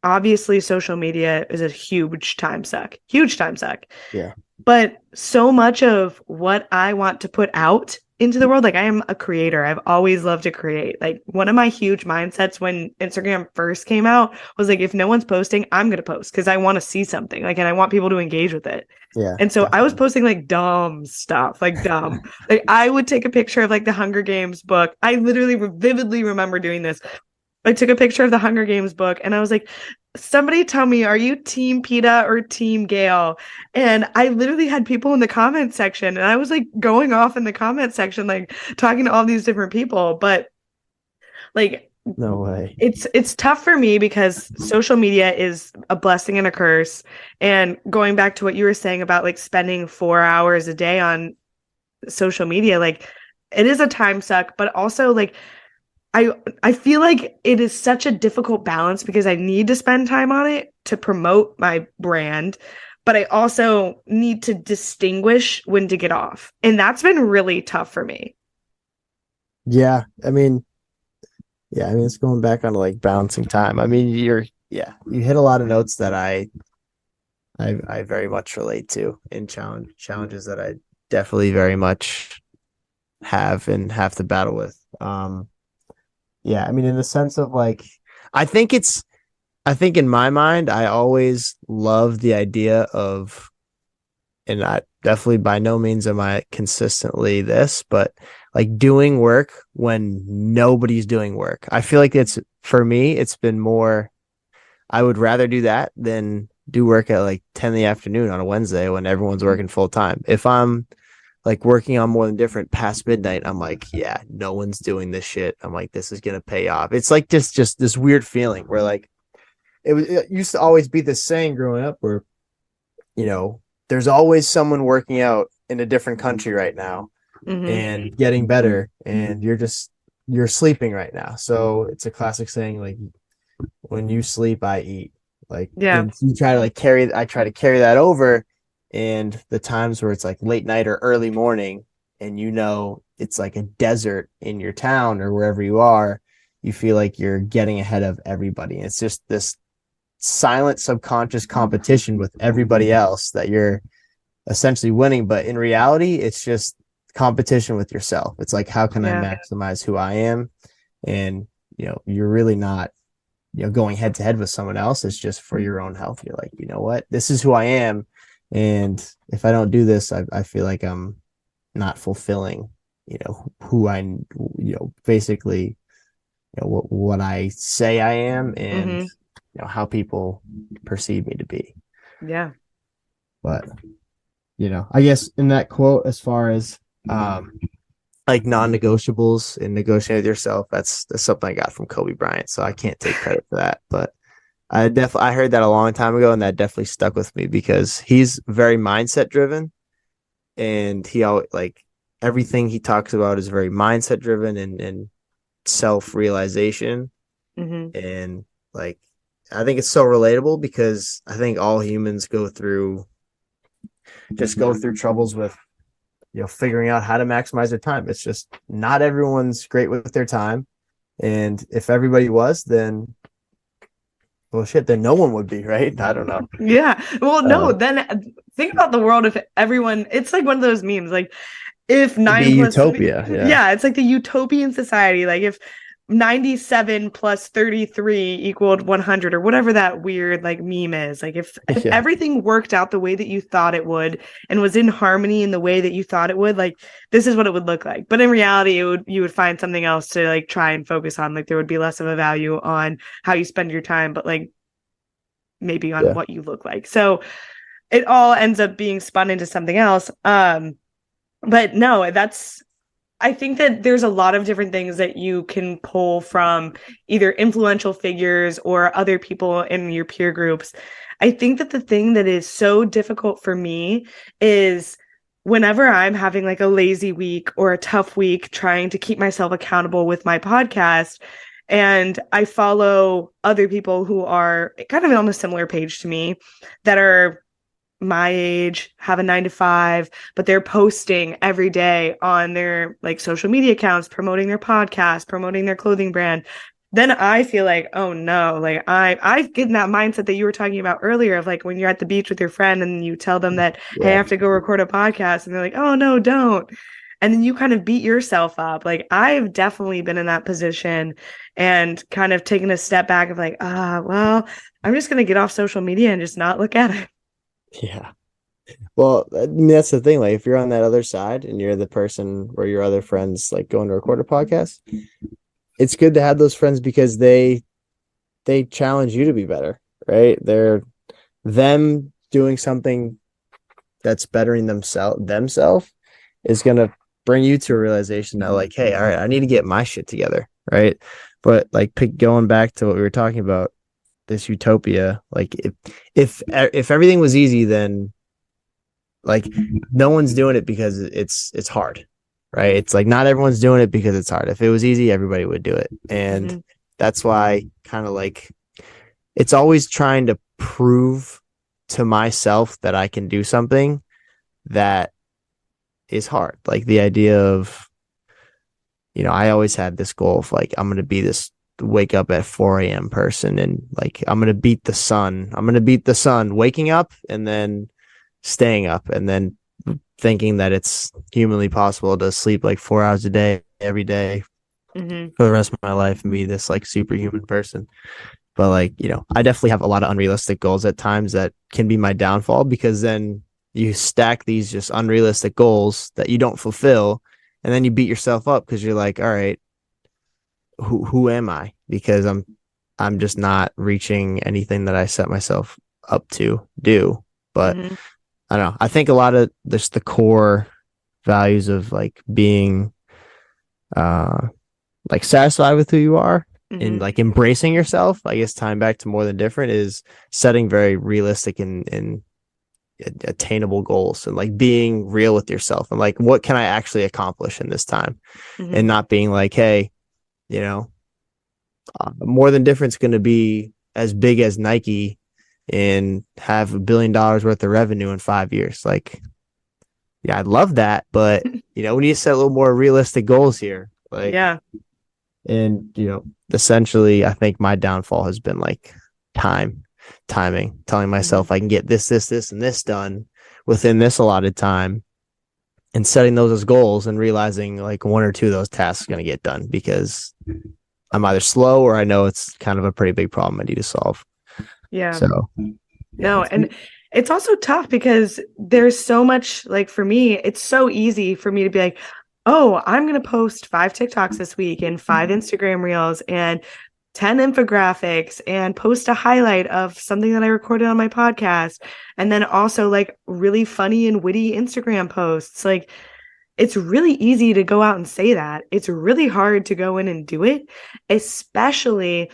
obviously social media is a huge time suck. Yeah. But so much of what I want to put out into the world, like I am a creator. I've always loved to create. Like one of my huge mindsets when Instagram first came out was like, if no one's posting, I'm going to post because I want to see something, like, and I want people to engage with it. Yeah. And so definitely. I was posting like dumb stuff, like dumb. Like I would take a picture of like the Hunger Games book. I literally vividly remember doing this. I took a picture of the Hunger Games book and I was like, somebody tell me, are you team PETA or team Gale? And I literally had people in the comment section and I was like going off in the comment section, like talking to all these different people. But like, no way. It's tough for me because social media is a blessing and a curse. And going back to what you were saying about like spending 4 hours a day on social media, like it is a time suck, but also like I feel like it is such a difficult balance because I need to spend time on it to promote my brand, but I also need to distinguish when to get off. And that's been really tough for me. Yeah. I mean, it's going back on like balancing time. I mean, you hit a lot of notes that I very much relate to in challenges that I definitely very much have and have to battle with. Yeah, I mean, in the sense of like, I think in my mind, I always love the idea of, and I definitely by no means am I consistently this, but like doing work when nobody's doing work. I feel like for me, it's been more, I would rather do that than do work at like 10 in the afternoon on a Wednesday when everyone's working full time. If I'm like working on more than different past midnight, I'm like, yeah, no one's doing this shit. I'm like, this is going to pay off. It's like just this weird feeling where like, it used to always be this saying growing up where, there's always someone working out in a different country right now and getting better. And you're sleeping right now. So it's a classic saying, like, when you sleep, I eat. Like, and you try to like I try to carry that over. And the times where it's like late night or early morning and it's like a desert in your town or wherever you are, you feel like you're getting ahead of everybody. And it's just this silent subconscious competition with everybody else that you're essentially winning. But in reality, it's just competition with yourself. It's like, how can I maximize who I am? And, you're really not, going head to head with someone else. It's just for your own health. You're like, you know what? This is who I am. And if I don't do this, I feel like I'm not fulfilling, who I, basically, what I say I am and, how people perceive me to be. Yeah. But, I guess in that quote, as far as, like non-negotiables and negotiating with yourself, that's something I got from Kobe Bryant. So I can't take credit for that, but I heard that a long time ago, and that definitely stuck with me because he's very mindset driven, and he always like everything he talks about is very mindset driven and self-realization. And like, I think it's so relatable because I think all humans go through troubles with, figuring out how to maximize their time. It's just not everyone's great with their time. And if everybody was, then well, shit, then no one would be, right? I don't know. Yeah. Well, no, then think about the world if everyone, it's like one of those memes, like if It'd be 9 plus utopia. yeah, it's like the utopian society. Like if 97 plus 33 equaled 100 or whatever that weird like meme is. Like if Yeah. everything worked out the way that you thought it would and was in harmony in the way that you thought it would, like this is what it would look like. But in reality, you would find something else to like try and focus on. Like there would be less of a value on how you spend your time, but like maybe on Yeah. what you look like. So it all ends up being spun into something else. But no, I think that there's a lot of different things that you can pull from either influential figures or other people in your peer groups. I think that the thing that is so difficult for me is whenever I'm having like a lazy week or a tough week trying to keep myself accountable with my podcast, and I follow other people who are kind of on a similar page to me that are my age, have a 9 to 5, but they're posting every day on their like social media accounts, promoting their podcast, promoting their clothing brand. Then I feel like, oh no, like I get in that mindset that you were talking about earlier of like when you're at the beach with your friend and you tell them that, hey, I Yeah. have to go record a podcast, and they're like, oh no, don't. And then you kind of beat yourself up. Like I've definitely been in that position and kind of taken a step back of like, well, I'm just gonna get off social media and just not look at it. Yeah. Well, I mean, that's the thing. Like, if you're on that other side and you're the person where your other friends like going to record a podcast, it's good to have those friends because they challenge you to be better, right? They're them doing something that's bettering themselves is gonna bring you to a realization that like, hey, all right, I need to get my shit together, right? But like going back to what we were talking about, this utopia, like if everything was easy, then like no one's doing it because it's hard, right? It's like not everyone's doing it because it's hard. If it was easy, everybody would do it. And that's why kind of like it's always trying to prove to myself that I can do something that is hard. Like the idea of, I always had this goal of like, I'm going to be this wake up at 4 a.m. person and like, I'm going to beat the sun. I'm going to beat the sun, waking up and then staying up and then thinking that it's humanly possible to sleep like 4 hours a day every day for the rest of my life and be this like superhuman person. But like, I definitely have a lot of unrealistic goals at times that can be my downfall because then you stack these just unrealistic goals that you don't fulfill and then you beat yourself up because you're like, all right, who am I? Because I'm just not reaching anything that I set myself up to do. But I don't know. I think a lot of just the core values of like being like satisfied with who you are and like embracing yourself, I guess tying back to more than different is setting very realistic and attainable goals and like being real with yourself and like what can I actually accomplish in this time and not being like, hey, more than different's going to be as big as Nike and have $1 billion worth of revenue in 5 years. Like, yeah, I'd love that, but we need to set a little more realistic goals here. Like, yeah. And, essentially, I think my downfall has been like timing, telling myself I can get this, and this done within this allotted time and setting those as goals and realizing like one or two of those tasks are going to get done because I'm either slow or I know it's kind of a pretty big problem I need to solve. Yeah. So, no, and it's also tough because there's so much like for me, it's so easy for me to be like, oh, I'm going to post 5 TikToks this week and 5 Instagram reels and 10 infographics and post a highlight of something that I recorded on my podcast. And then also like really funny and witty Instagram posts. Like it's really easy to go out and say that. It's really hard to go in and do it, especially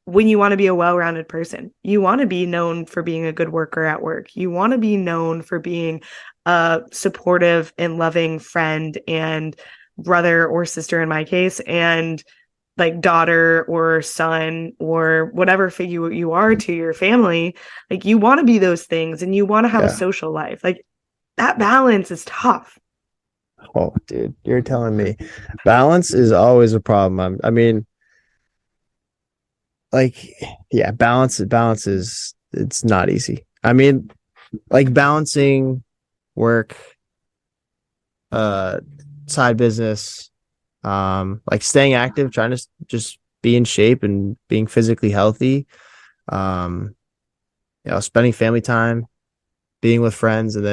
when you want to be a well-rounded person. You want to be known for being a good worker at work. You want to be known for being a supportive and loving friend and brother or sister in my case, and like daughter or son or whatever figure you are to your family. Like you want to be those things and you want to have a social life. Like that balance is tough. Oh, dude, you're telling me balance is always a problem. I mean, like, yeah, balance is it's not easy. I mean, like balancing work uh side business, like staying active, trying to just be in shape and being physically healthy, um spending family time, being with friends, and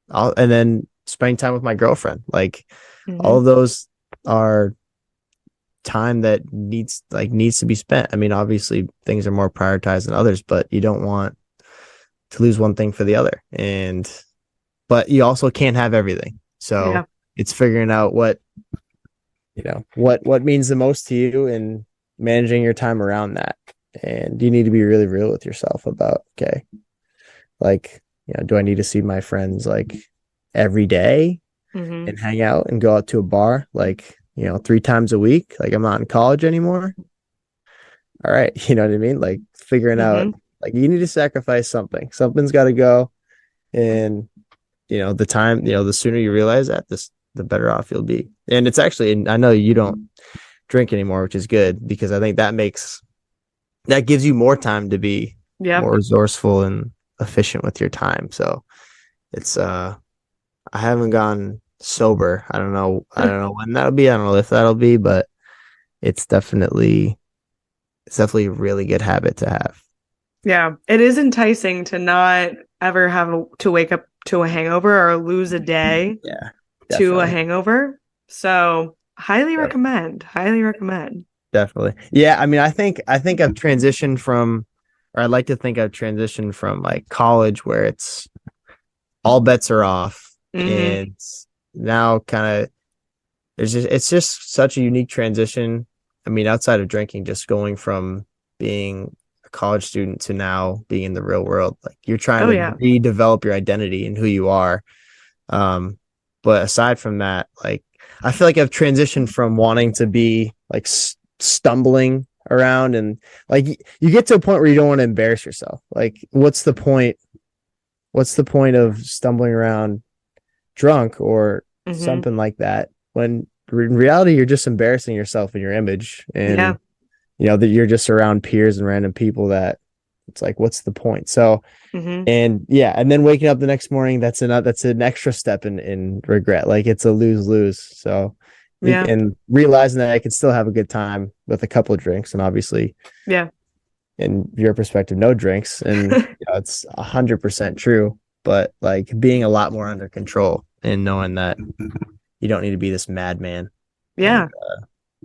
then spending time with my girlfriend. Like all Mhm. of those are time that needs to be spent. I mean, obviously things are more prioritized than others, but you don't want to lose one thing for the other. And but you also can't have everything. Yeah. So it's figuring out what means the most to you and managing your time around that. And you need to be really real with yourself about, okay, like, do I need to see my friends like every day Mhm. and hang out and go out to a bar like, 3 times a week? Like I'm not in college anymore. All right. You know what I mean? Like figuring out Mhm. like you need to sacrifice something. Something's got to go. And, the sooner you realize that, the better off you'll be. And it's actually, and I know you don't drink anymore, which is good because I think that gives you more time to be Yep. more resourceful and efficient with your time. So it's, I haven't gone sober. I don't know when that'll be. I don't know if that'll be, but it's definitely a really good habit to have. Yeah. It is enticing to not ever to wake up to a hangover or lose a day Yeah, to a definitely. hangover. So, highly Def- recommend. Highly recommend. Definitely. Yeah. I mean, I think I've transitioned from, or I'd like to think I've transitioned from like college where it's all bets are off, Mhm. and now kind of it's just such a unique transition. I mean, outside of drinking, just going from being a college student to now being in the real world, like you're trying Oh to yeah. redevelop your identity and who you are. Um, but aside from that, like I feel like I've transitioned from wanting to be like stumbling around and like you get to a point where you don't want to embarrass yourself. Like, what's the point? What's the point of stumbling around drunk or Mhm. something like that when in reality you're just embarrassing yourself and your image, Yeah. and that you're just around peers and random people that it's like what's the point? So Mhm. and yeah, and then waking up the next morning, that's an extra step in regret. Like it's a lose-lose. So Yeah. and realizing that I can still have a good time with a couple of drinks, and obviously Yeah. in your perspective no drinks, and it's 100% true, but like being a lot more under control and knowing that you don't need to be this madman. And Yeah.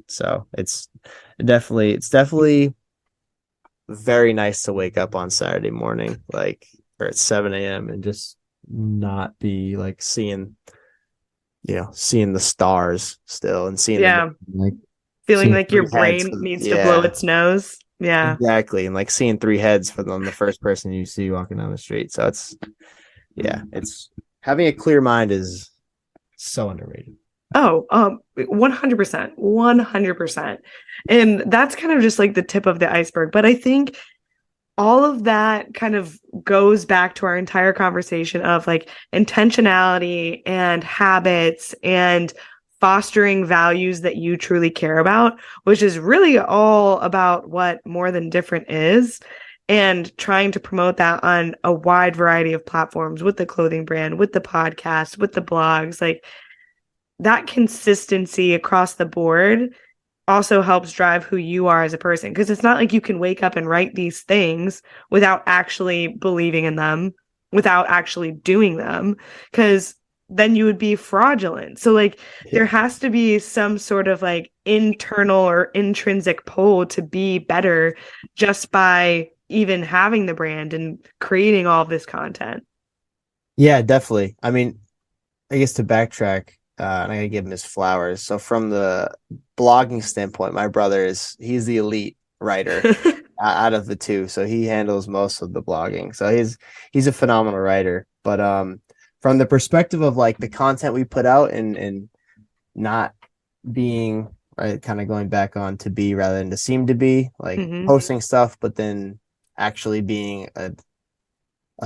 so it's definitely very nice to wake up on Saturday morning, like or at 7 a.m. and just not be like seeing the stars still and seeing the moon, Yeah. like Feeling seeing like your three heads. brain needs to blow Yeah, its nose. Yeah. exactly. And like seeing three heads for them, the first person you see walking down the street. So it's having a clear mind is so underrated. Oh, 100%. 100%. And that's kind of just like the tip of the iceberg. But I think all of that kind of goes back to our entire conversation of like intentionality and habits and fostering values that you truly care about, which is really all about what More Than Different is, and trying to promote that on a wide variety of platforms with the clothing brand, with the podcast, with the blogs. Like that consistency across the board also helps drive who you are as a person. Because it's not like you can wake up and write these things without actually believing in them, without actually doing them, because then you would be fraudulent. So, like, there Yeah. has to be some sort of like internal or intrinsic pull to be better just by even having the brand and creating all of this content. Yeah, definitely. I mean, I guess to backtrack, and I gotta give him his flowers. So from the blogging standpoint, my brother he's the elite writer out of the two. So he handles most of the blogging. So he's a phenomenal writer. But from the perspective of like the content we put out and not being right, kind of going back on to be rather than to seem to be, like Hmm. posting stuff, but then actually being a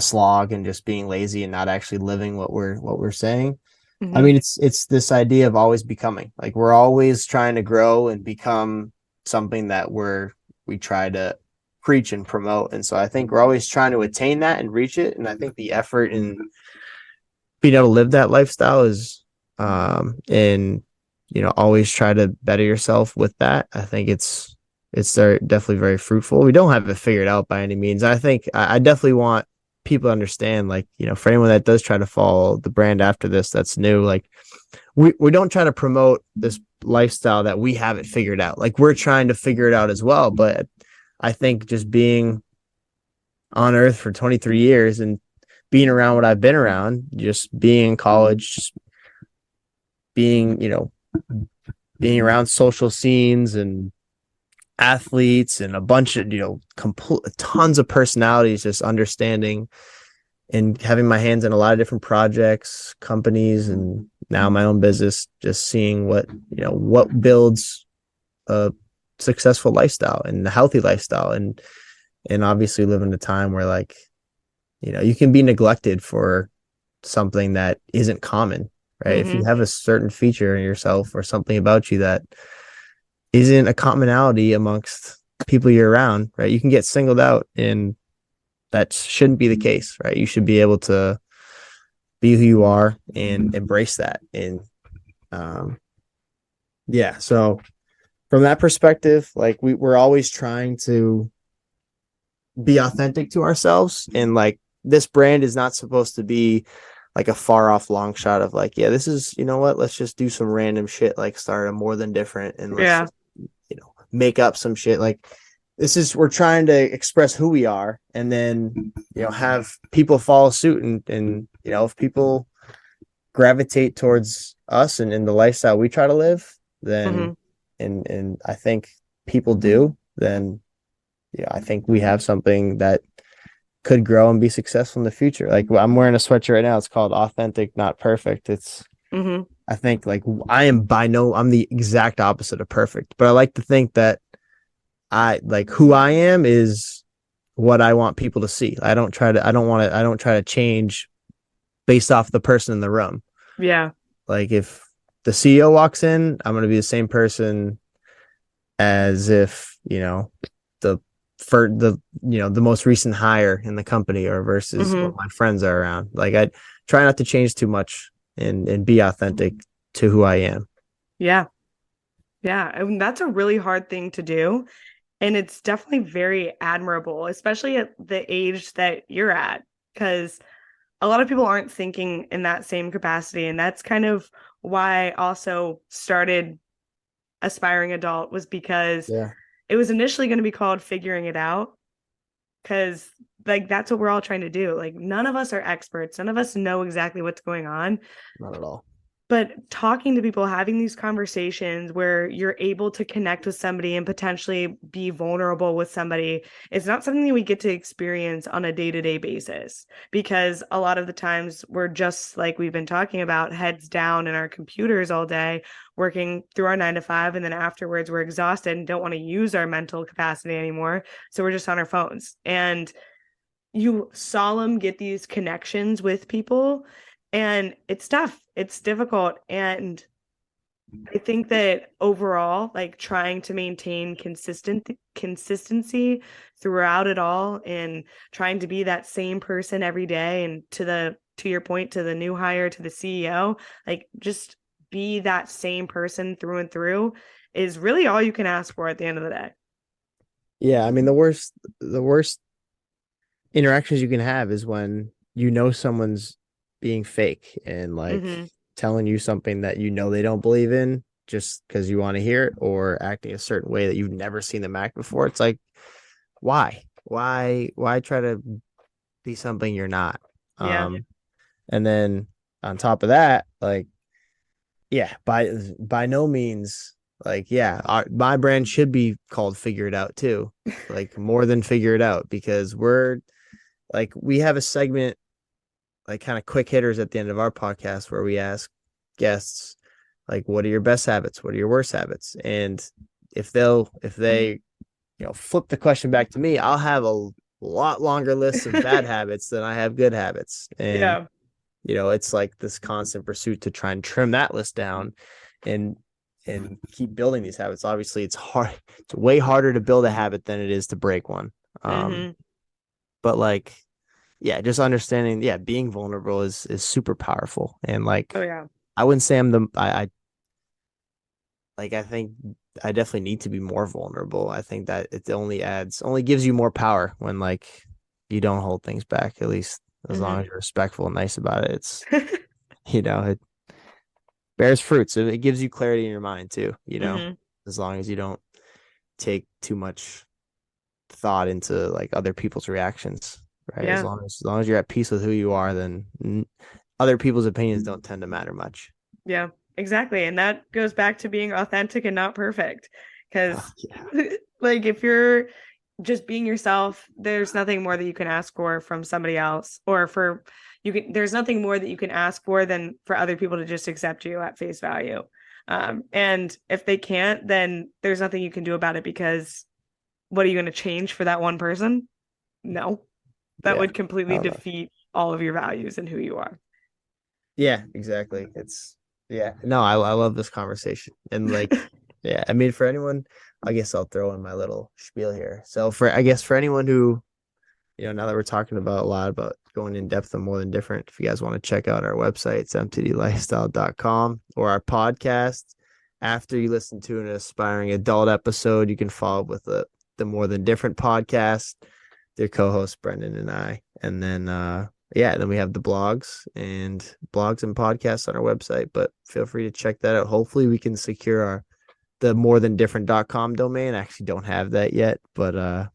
slog and just being lazy and not actually living what we're saying. I Hmm. mean, it's this idea of always becoming. Like we're always trying to grow and become something that we try to preach and promote. And so I think we're always trying to attain that and reach it. And I think the effort in being able to live that lifestyle is and always try to better yourself with that. I think it's definitely very fruitful. We don't have it figured out by any means. I think I definitely want people to understand, like, for anyone that does try to follow the brand after this, that's new, like we don't try to promote this lifestyle that we haven't figured out. Like, we're trying to figure it out as well. But I think just being on earth for 23 years and being around what I've been around, just being in college, just being, being around social scenes and athletes and a bunch of, tons of personalities, just understanding and having my hands in a lot of different projects, companies, and now my own business, just seeing what builds a successful lifestyle and a healthy lifestyle. And obviously live in a time where, like, you can be neglected for something that isn't common, right? If you have a certain feature in yourself or something about you that isn't a commonality amongst people you're around, right, you can get singled out, and that shouldn't be the case, right? You should be able to be who you are and embrace that. And yeah, so from that perspective, like, we're always trying to be authentic to ourselves, and like, this brand is not supposed to be like a far off long shot of like, yeah, this is, let's just do some random shit, like start a More Than Different, and let's just, make up some shit. Like, we're trying to express who we are, and then, have people follow suit, and if people gravitate towards us and in the lifestyle we try to live, then and I think people do, then I think we have something that could grow and be successful in the future. Like, I'm wearing a sweatshirt right now. It's called Authentic, Not Perfect. It's, I think, like, I'm the exact opposite of perfect, but I like to think that who I am is what I want people to see. I don't try to change based off the person in the room. Yeah. Like, if the CEO walks in, I'm going to be the same person as if, the most recent hire in the company, or versus what my friends are around. Like, I try not to change too much and be authentic to who I am. Yeah. Yeah. I mean, that's a really hard thing to do. And it's definitely very admirable, especially at the age that you're at, because a lot of people aren't thinking in that same capacity. And that's kind of why I also started Aspiring Adult, was because it was initially going to be called Figuring It Out, because like that's what we're all trying to do. Like, none of us are experts. None of us know exactly what's going on. Not at all. But talking to people, having these conversations where you're able to connect with somebody and potentially be vulnerable with somebody, it's not something that we get to experience on a day-to-day basis, because a lot of the times we're just, like we've been talking about, heads down in our computers all day, working through our 9 to 5. And then afterwards we're exhausted and don't want to use our mental capacity anymore. So we're just on our phones. And you solemn get these connections with people, and it's tough. It's difficult. And I think that overall, like, trying to maintain consistency throughout it all, and trying to be that same person every day, and to your point, to the new hire, to the CEO, like, just be that same person through and through, is really all you can ask for at the end of the day. Yeah, I mean, the worst interactions you can have is when someone's being fake and, like, telling you something that they don't believe in just because you want to hear it, or acting a certain way that you've never seen them act before. It's like, why try to be something you're not? And then on top of that, like, yeah, by no means, like, yeah, my brand should be called Figure It Out too, like, more than Figure It Out, because we have a segment, like, kind of quick hitters at the end of our podcast, where we ask guests, like, what are your best habits? What are your worst habits? And if they flip the question back to me, I'll have a lot longer list of bad habits than I have good habits. And it's like this constant pursuit to try and trim that list down and keep building these habits. Obviously, it's hard. It's way harder to build a habit than it is to break one. But, like, yeah, just understanding, being vulnerable is super powerful. And, like, Oh yeah, I wouldn't say I'm the I like I think I definitely need to be more vulnerable. I think that it only gives you more power when like you don't hold things back, at least as long as you're respectful and nice about it. It's it bears fruits. It gives you clarity in your mind too, as long as you don't take too much thought into like other people's reactions, right? Yeah. As long as you're at peace with who you are, then other people's opinions don't tend to matter much. Yeah, exactly. And that goes back to being authentic and not perfect. Because, Yeah. like, if you're just being yourself, there's nothing more that you can ask from somebody else, or there's nothing more that you can ask for than for other people to just accept you at face value. And if they can't, then there's nothing you can do about it, because what are you going to change for that one person? No, that Yeah. would completely defeat all of your values and who you are. Yeah, exactly. No, I love this conversation. And like, yeah, I mean, for anyone, I guess I'll throw in my little spiel here. So for anyone who, now that we're talking about a lot about going in depth on more than different, if you guys want to check out our website, it's mtdlifestyle.com, or our podcast. After you listen to an aspiring adult episode, you can follow up with the More Than Different podcast, their co-hosts Brendan and I. And then then we have the blogs and podcasts on our website, but feel free to check that out. Hopefully we can secure the morethandifferent.com domain. I actually don't have that yet, but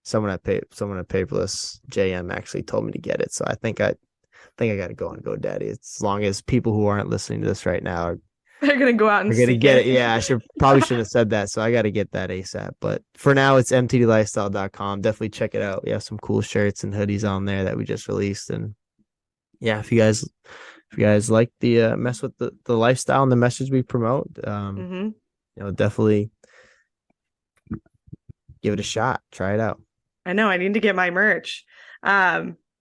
someone at Paperless JM actually told me to get it. So I think I got to go on GoDaddy. As long as people who aren't listening to this right now They're gonna go out and are gonna seek get it. it. Yeah, shouldn't have said that. So I got to get that ASAP. But for now, it's mtdlifestyle.com. Definitely check it out. We have some cool shirts and hoodies on there that we just released. And yeah, if you guys like the mess with the lifestyle and the message we promote, definitely give it a shot. Try it out. I know I need to get my merch.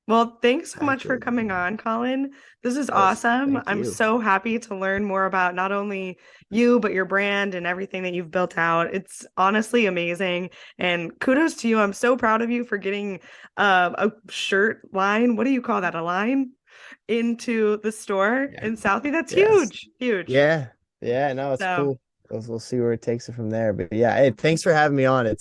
Well, thanks so much for coming on, Colin. This is awesome. I'm so happy to learn more about not only you, but your brand and everything that you've built out. It's honestly amazing. And kudos to you. I'm so proud of you for getting a shirt line. What do you call that? A line into the store in Southie? That's huge. Huge. Yeah. Yeah. No, it's cool. We'll see where it takes it from there. But yeah, hey, thanks for having me on.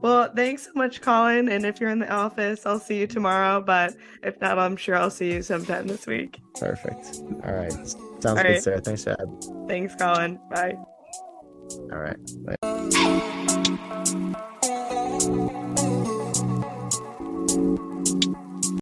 Well, thanks so much, Colin. And if you're in the office, I'll see you tomorrow. But if not, I'm sure I'll see you sometime this week. Perfect. All right. Sounds good, Sarah. Thanks for having me. Thanks, Colin. Bye. All right. Bye.